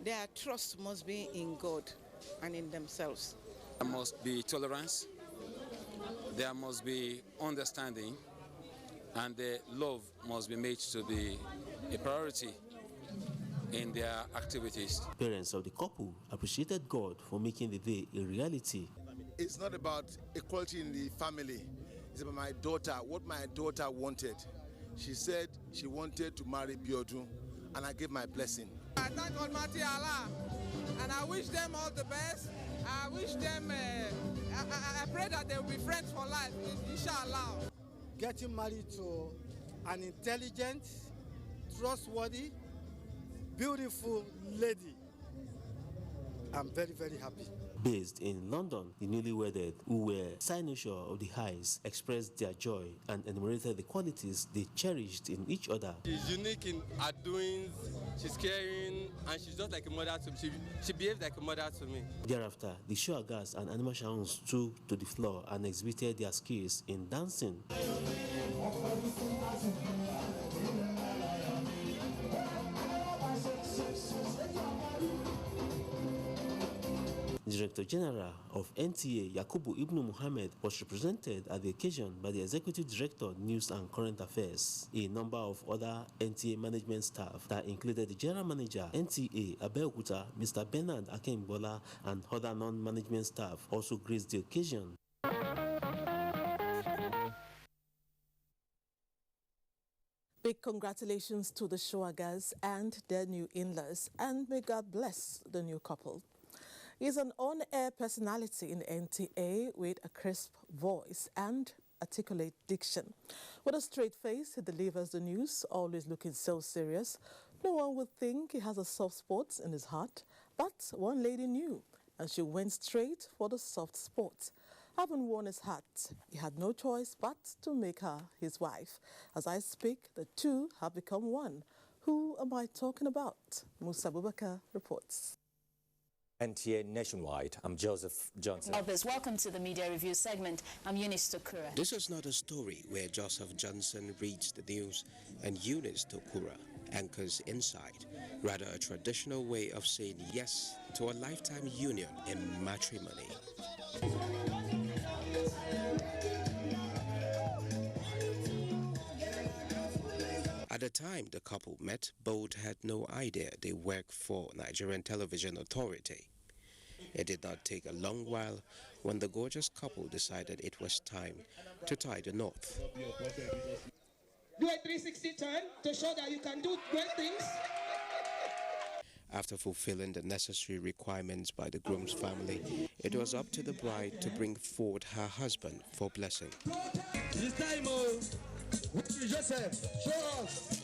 Their trust must be in God and in themselves. There must be tolerance, there must be understanding, and the love must be made to be a priority in their activities. Parents of the couple appreciated God for making the day a reality. It's not about equality in the family. It's about my daughter, what my daughter wanted. She said she wanted to marry Biodun, and I gave my blessing. I thank Almighty Allah, and I wish them all the best. I wish them, I pray that they will be friends for life, inshallah. Getting married to an intelligent, trustworthy, beautiful lady. I'm very, very happy. Based in London, the newlywed who were cynosure of the highs expressed their joy and enumerated the qualities they cherished in each other. She's unique in her doings, she's caring, and she's just like a mother to me. She behaves like a mother to me. Thereafter, the Shoagas and animal sounds took to the floor and exhibited their skills in dancing. Director General of NTA, Yakubu Ibn Muhammad, was represented at the occasion by the Executive Director, News and Current Affairs. A number of other NTA management staff that included the General Manager, NTA Abeokuta, Mr. Bernard Akembola, and other non-management staff also graced the occasion. Big congratulations to the Shoagas and their new in-laws, and may God bless the new couple. He's an on-air personality in NTA with a crisp voice and articulate diction. With a straight face, he delivers the news, always looking so serious. No one would think he has a soft spot in his heart, but one lady knew, and she went straight for the soft spot. Having won his heart, he had no choice but to make her his wife. As I speak, the two have become one. Who am I talking about? Musa Abubakar reports. NTA Nationwide, I'm Joseph Johnson. Others, welcome to the Media Review segment. I'm Eunice Tokura. This is not a story where Joseph Johnson reads the news and Eunice Tokura anchors inside. Rather, a traditional way of saying yes to a lifetime union in matrimony. At the time the couple met, both had no idea they worked for Nigerian Television Authority. It did not take a long while when the gorgeous couple decided it was time to tie the knot. Do a 360 turn to show that you can do great things. After fulfilling the necessary requirements by the groom's family, it was up to the bride to bring forward her husband for blessing. This time, Joseph, show us.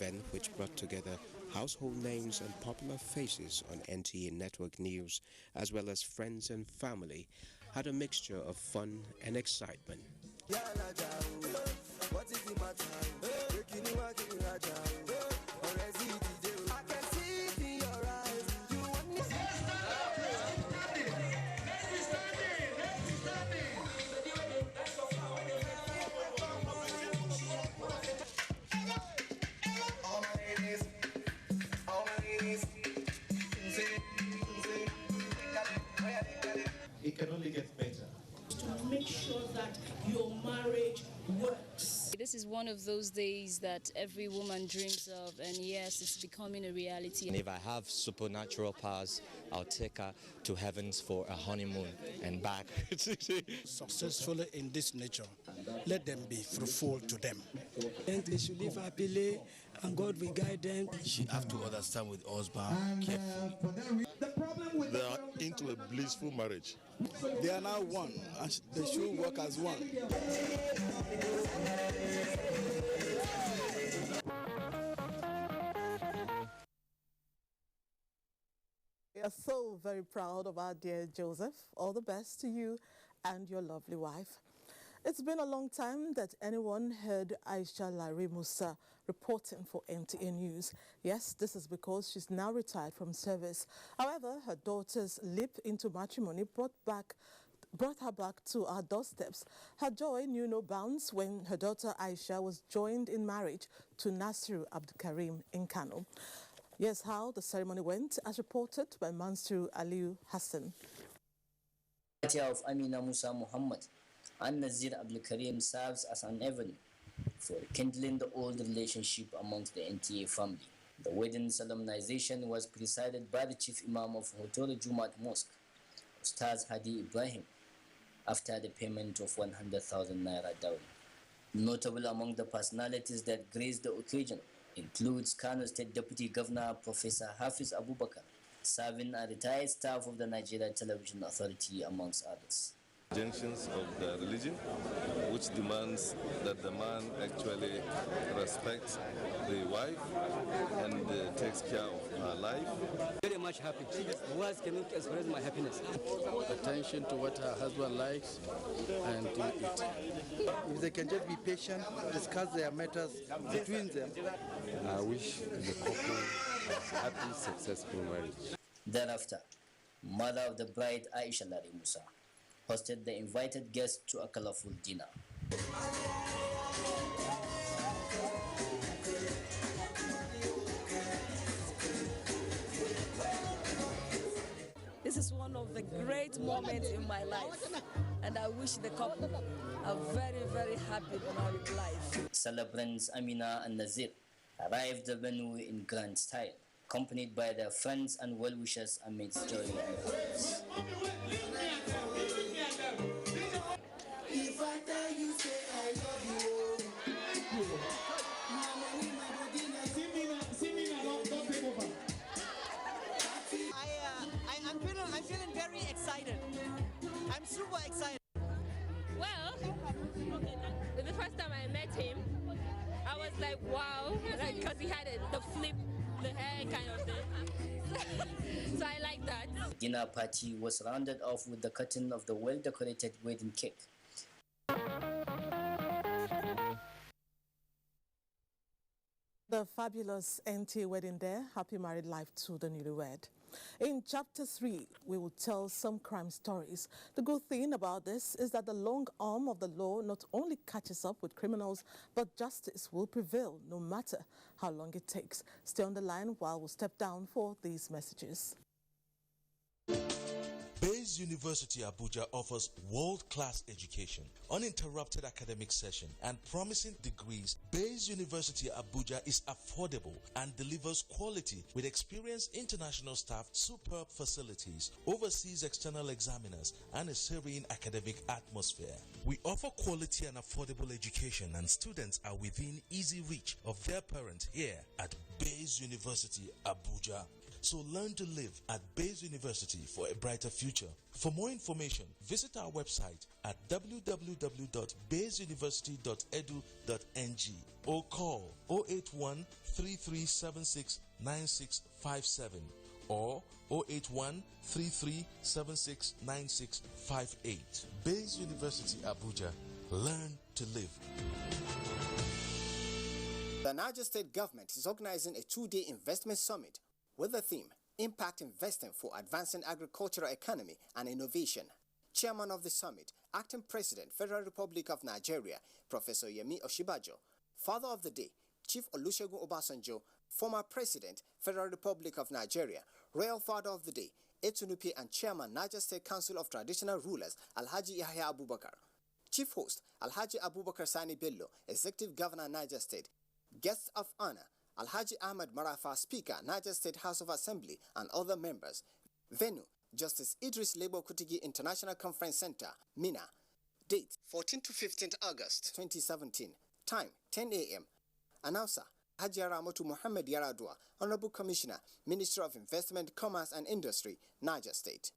event, which brought together household names and popular faces on NTA Network News, as well as friends and family, had a mixture of fun and excitement. It can only get better. To make sure that your marriage works. This is one of those days that every woman dreams of, and yes, it's becoming a reality. And if I have supernatural powers, I'll take her to heavens for a honeymoon and back. Successful in this nature, let them be fruitful to them. And they should live happily, and God will guide them. She have to understand with husband carefully. They are into a blissful marriage. They are now one, and they should work as one. We are so very proud of our dear Joseph. All the best to you and your lovely wife. It's been a long time that anyone heard Aisha Larry Musa reporting for NTA News. Yes, this is because she's now retired from service. However, her daughter's leap into matrimony brought her back to our doorsteps. Her joy knew no bounds when her daughter Aisha was joined in marriage to Nasiru Abdulkarim in Kano. Yes, how the ceremony went, as reported by Mansur Aliu Hassan. Of Amina Musa Muhammad and Nazir Abdulkarim serves as an avenue for rekindling the old relationship amongst the NTA family. The wedding solemnization was presided by the Chief Imam of Hotel Jumat Mosque, Ustaz Hadi Ibrahim, after the payment of 100,000 naira dowry. Notable among the personalities that graced the occasion includes Kano State Deputy Governor Professor Hafiz Abubakar, serving a retired staff of the Nigeria Television Authority, amongst others. Junctions of the religion, which demands that the man actually respects the wife and takes care of her life. Very much happy. Words cannot express my happiness. Attention to what her husband likes and do it. If they can just be patient, discuss their matters between them. I wish the couple a happy, successful marriage. Thereafter, mother of the bride Aisha Larry Musa hosted the invited guests to a colorful dinner. This is one of the great moments in my life, and I wish the couple a very, very happy married life. Celebrants Amina and Nazir arrived the venue in grand style, accompanied by their friends and well-wishers amidst joy and happiness. If I tell you, say I love you. I'm feeling very excited. I'm super excited. Well, the first time I met him, I was like, wow, because he had the flip, the hair kind of thing. So I like that. The dinner party was rounded off with the cutting of the well-decorated wedding cake. The fabulous NTA wedding there. Happy married life to the newlywed. In Chapter 3, we will tell some crime stories. The good thing about this is that the long arm of the law not only catches up with criminals, but justice will prevail no matter how long it takes. Stay on the line while we step down for these messages. Bayes University Abuja offers world-class education, uninterrupted academic session, and promising degrees. Bayes University Abuja is affordable and delivers quality with experienced international staff, superb facilities, overseas external examiners, and a serene academic atmosphere. We offer quality and affordable education, and students are within easy reach of their parents here at Bayes University Abuja. So learn to live at Bayes University for a brighter future. For more information, visit our website at www.bayesuniversity.edu.ng or call 081 3376 9657 or 081 3376 9658. Bayes University Abuja. Learn to live. The Niger State government is organizing a 2-day investment summit with the theme Impact Investing for Advancing Agricultural Economy and Innovation. Chairman of the summit, Acting President, Federal Republic of Nigeria, Professor Yemi Oshibajo. Father of the day, Chief Olusegun Obasanjo, former President, Federal Republic of Nigeria. Royal Father of the day, Etunupe and Chairman, Niger State Council of Traditional Rulers, Alhaji Yahya Abubakar. Chief Host, Alhaji Abubakar Sani Bello, Executive Governor, Niger State. Guests of honor, Alhaji Ahmed Marafa, Speaker, Niger State House of Assembly, and other members. Venue, Justice Idris Lebo Kutigi International Conference Center, Mina. Date, 14 to 15th August 2017. Time, 10 a.m. Announcer, Haji Ramotu Mohammed Yaradua, Honorable Commissioner, Ministry of Investment, Commerce and Industry, Niger State.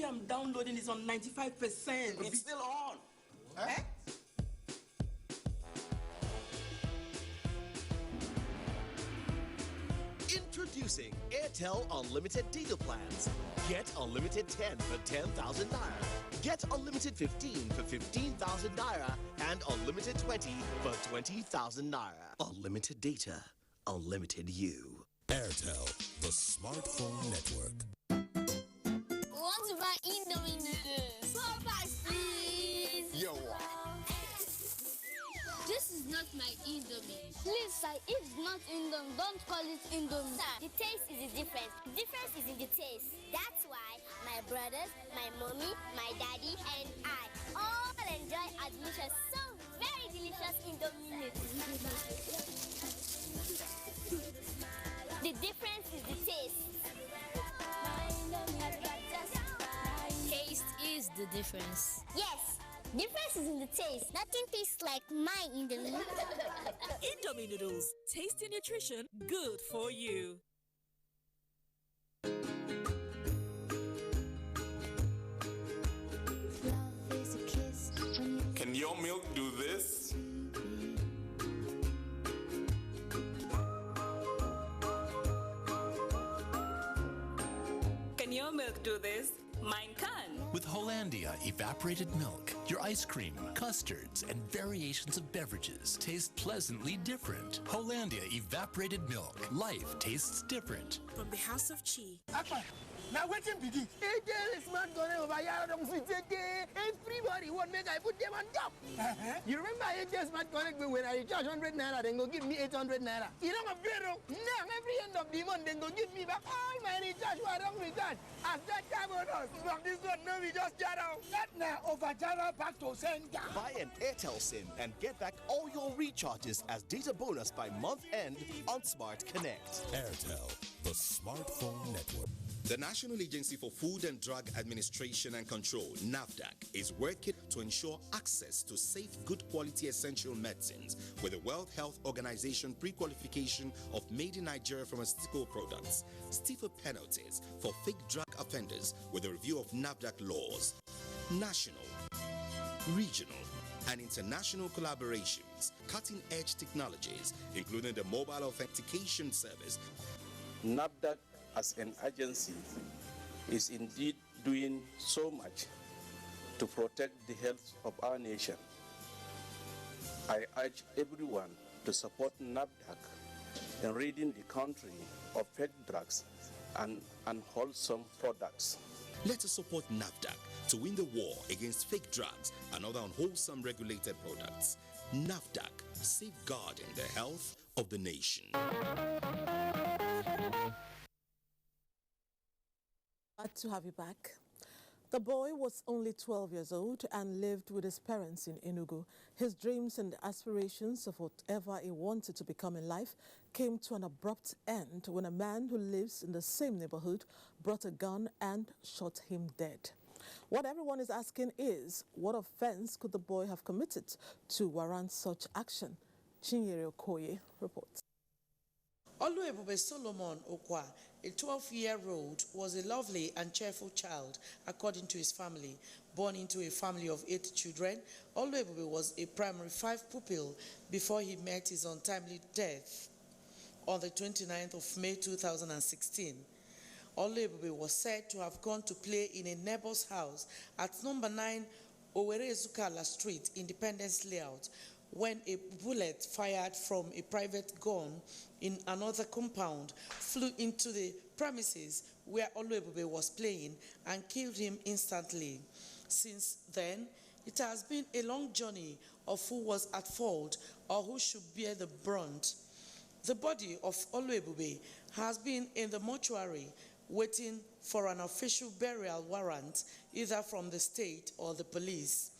I'm downloading is on 95%. It's still on. Eh? Introducing Airtel Unlimited Data Plans. Get Unlimited 10 for 10,000 naira. Get Unlimited 15 for 15,000 naira. And Unlimited 20 for 20,000 naira. Unlimited data. Unlimited you. Airtel, the smartphone network. Want to buy Indomie noodles? Papa, please. Yo. This is not my Indomie. Please, sir, it's not Indomie. Don't call it Indomie. Sir, the taste is the difference. The difference is in the taste. That's why my brothers, my mommy, my daddy, and I all enjoy a delicious, so very delicious Indomie noodles. The difference is the taste. Taste is the difference. Yes, difference is in the taste. Nothing tastes like my Indomie. Indomie noodles, tasty nutrition, good for you. Can your milk do this? Can your milk do this? Mine can. With Hollandia evaporated milk, your ice cream, custards, and variations of beverages taste pleasantly different. Hollandia evaporated milk. Life tastes different. From the House of Chi. Now waiting be this. Is not gonna over here. Everybody won't make I put them on top. You remember AJ Smart Connect when I charge 100 naira, then go give me 800 naira. You know my brother. Now every end of the month, then go give me back all my recharge for wrong recharge. As that time on us, from this one, no, we just jar out. That now over jar out back to sender. Buy an Airtel SIM and get back all your recharges as data bonus by month end on Smart Connect. Airtel, the smartphone network. The National Agency for Food and Drug Administration and Control, NAFDAC, is working to ensure access to safe, good quality essential medicines with the World Health Organization pre-qualification of made in Nigeria pharmaceutical products, stiffer penalties for fake drug offenders with a review of NAFDAC laws, national, regional, and international collaborations, cutting-edge technologies, including the mobile authentication service. NAFDAC as an agency is indeed doing so much to protect the health of our nation. I urge everyone to support NAFDAC in ridding the country of fake drugs and unwholesome products. Let us support NAFDAC to win the war against fake drugs and other unwholesome regulated products. NAFDAC, safeguarding the health of the nation. Glad to have you back. The boy was only 12 years old and lived with his parents in Enugu. His dreams and aspirations of whatever he wanted to become in life came to an abrupt end when a man who lives in the same neighborhood brought a gun and shot him dead. What everyone is asking is, what offense could the boy have committed to warrant such action? Chinyere Okoye reports. Oluebube Solomon Okwa, a 12-year-old, was a lovely and cheerful child, according to his family. Born into a family of 8 children, Oluebube was a primary 5 pupil before he met his untimely death on the 29th of May 2016. Oluebube was said to have gone to play in a neighbor's house at number 9 Owerri Ezukala Street, Independence Layout, when a bullet fired from a private gun in another compound flew into the premises where Oluebube was playing and killed him instantly. Since then, it has been a long journey of who was at fault or who should bear the brunt. The body of Oluebube has been in the mortuary waiting for an official burial warrant, either from the state or the police.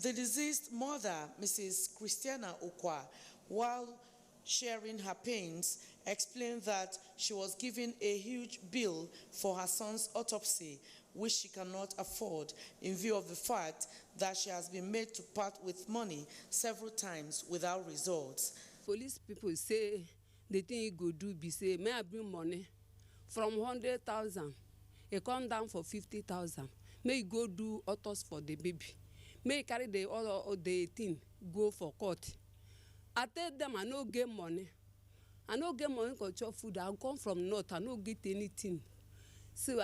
The deceased mother, Mrs. Christiana Okwa, while sharing her pains, explained that she was given a huge bill for her son's autopsy, which she cannot afford, in view of the fact that she has been made to part with money several times without results. Police people say the thing you go do be say, may I bring money from 100,000, it come down for 50,000. May you go do autopsy for the baby. May you carry the thing go for court. I tell them I no get money. I no get money to chop food. I come from north. I no get anything. So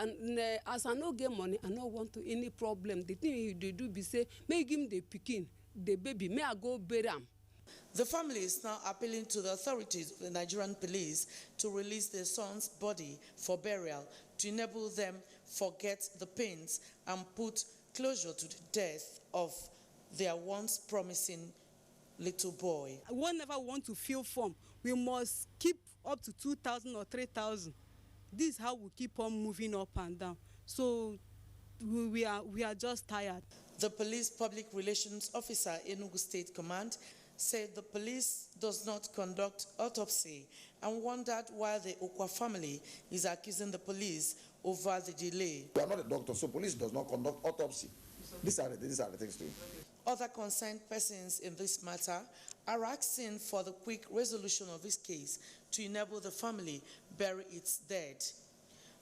as I no get money, I no want to any problem. The thing they do be say, may you give me the pikin, the baby. May I go bury am. The family is now appealing to the authorities of the Nigerian police to release their son's body for burial, to enable them forget the pains and put closure to the death of their once promising little boy. One never want to fill form. We must keep up to 2,000 or 3,000. This is how we keep on moving up and down. So we are just tired. The police public relations officer, Enugu State Command, said the police does not conduct autopsy and wondered why the Okwa family is accusing the police over the delay. We are not a doctor, so police does not conduct autopsy. These are the things to do. Other concerned persons in this matter are asking for the quick resolution of this case to enable the family bury its dead.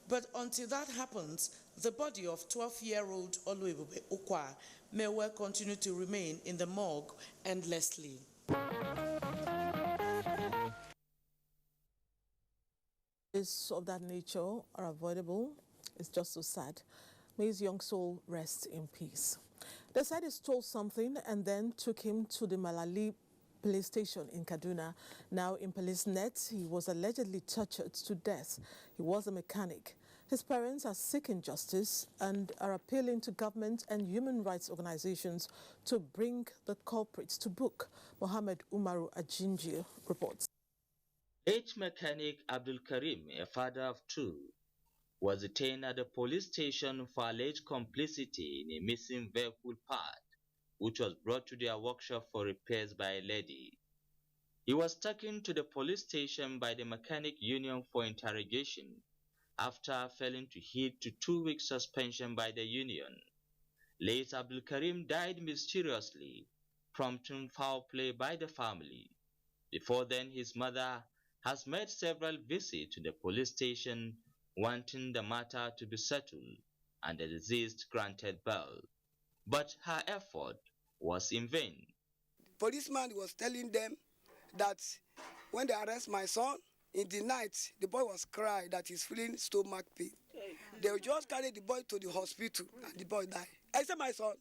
But until that happens, the body of 12-year-old Oluebube Okwa may well continue to remain in the morgue endlessly. Of that nature are avoidable. It's just so sad. May his young soul rest in peace. They said he stole something and then took him to the Malali police station in Kaduna. Now in police net, he was allegedly tortured to death. He was a mechanic. His parents are seeking justice and are appealing to government and human rights organizations to bring the culprits to book. Mohammed Umaru Ajinji reports. H mechanic Abdul Karim, a father of 2, was detained at the police station for alleged complicity in a missing vehicle part, which was brought to their workshop for repairs by a lady. He was taken to the police station by the mechanic union for interrogation after failing to heed to 2-week suspension by the union. Late Abdul Karim died mysteriously, prompting foul play by the family. Before then, his mother has made several visits to the police station wanting the matter to be settled and the deceased granted bail. But her effort was in vain. Policeman was telling them that when they arrest my son, in the night, the boy was crying that he's feeling stomach pain. They will just carry the boy to the hospital and the boy died. I said, my son.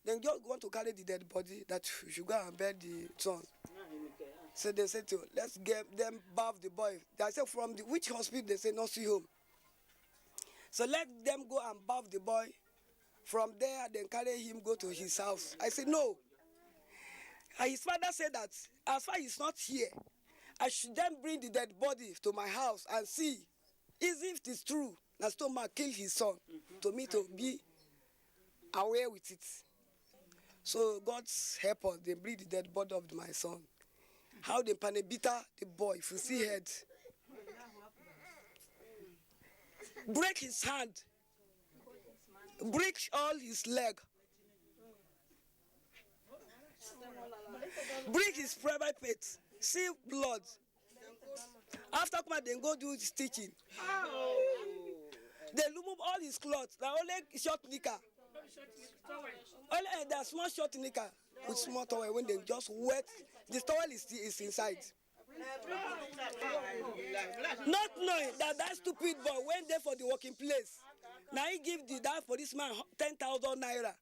Then just want to carry the dead body that we should go and bury the son. So they said, let's get them bath the boy. I said, from which hospital? They said, nursing home. So let them go and bath the boy. From there, then carry him, go to his house. I said, no. And his father said that as far as he's not here, I should then bring the dead body to my house and see, if it is true, that Stoma killed his son, to me to be aware with it. So God's help us, they bring the dead body of my son. How they panebita the boy, if you see head, break his hand, break all his leg, break his private part, see blood. After that, they go do stitching. They remove all his clothes. Now only short knicker. Only the small short knicker with small towel. When they just wet, the towel is inside. Not knowing that stupid boy went there for the working place. Now he give that for this man 10,000 naira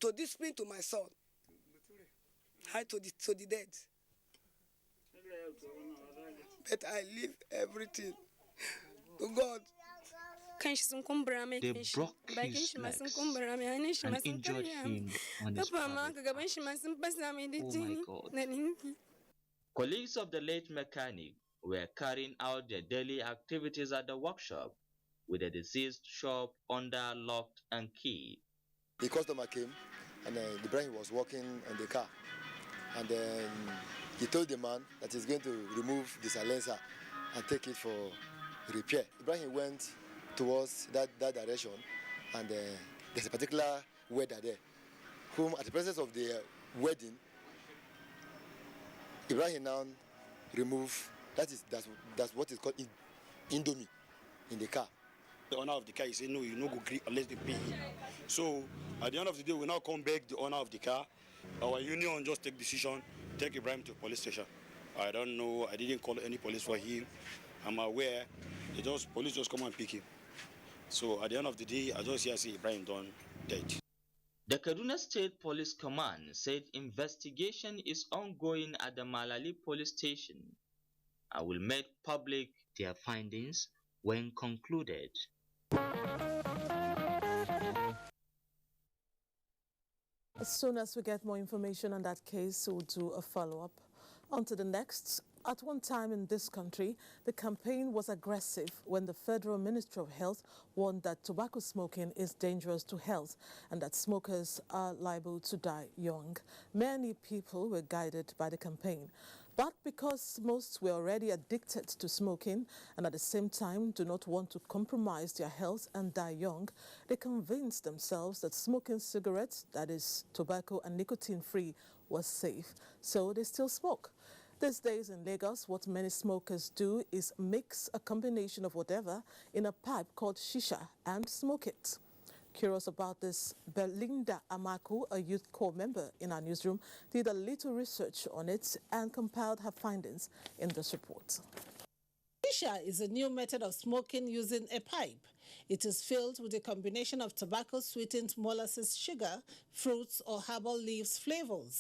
to discipline to my son. Hi to the dead. But I leave everything to God. They broke his legs and injured him on his private part. Oh my God. Colleagues of the late mechanic were carrying out their daily activities at the workshop with the deceased shop under lock and key. The customer came and Ibrahim was walking on the car, and then he told the man that he's going to remove the silencer and take it for repair. Ibrahim went towards that direction, and there's a particular weather there, whom at the presence of the wedding, Ibrahim now removed, that's what is called Indomie in the car. The owner of the car, he said, no, you no go agree unless they pay him. So at the end of the day, we now come back the owner of the car. Our union just take decision, take Ibrahim to police station. I don't know, I didn't call any police for him. I'm aware, police just come and pick him. So at the end of the day, I just see Ibrahim done dead. The Kaduna State Police Command said investigation is ongoing at the Malali police station and will make public their findings when concluded. As soon as we get more information on that case, we'll do a follow-up. On to the next. At one time in this country, the campaign was aggressive when the Federal Ministry of Health warned that tobacco smoking is dangerous to health and that smokers are liable to die young. Many people were guided by the campaign. But because most were already addicted to smoking and at the same time do not want to compromise their health and die young, they convinced themselves that smoking cigarettes, that is tobacco and nicotine-free, was safe. So they still smoke. These days in Lagos, what many smokers do is mix a combination of whatever in a pipe called Shisha and smoke it. Curious about this, Belinda Amaku, a youth corps member in our newsroom, did a little research on it and compiled her findings in this report. Shisha is a new method of smoking using a pipe. It is filled with a combination of tobacco-sweetened molasses sugar, fruits or herbal leaves flavors.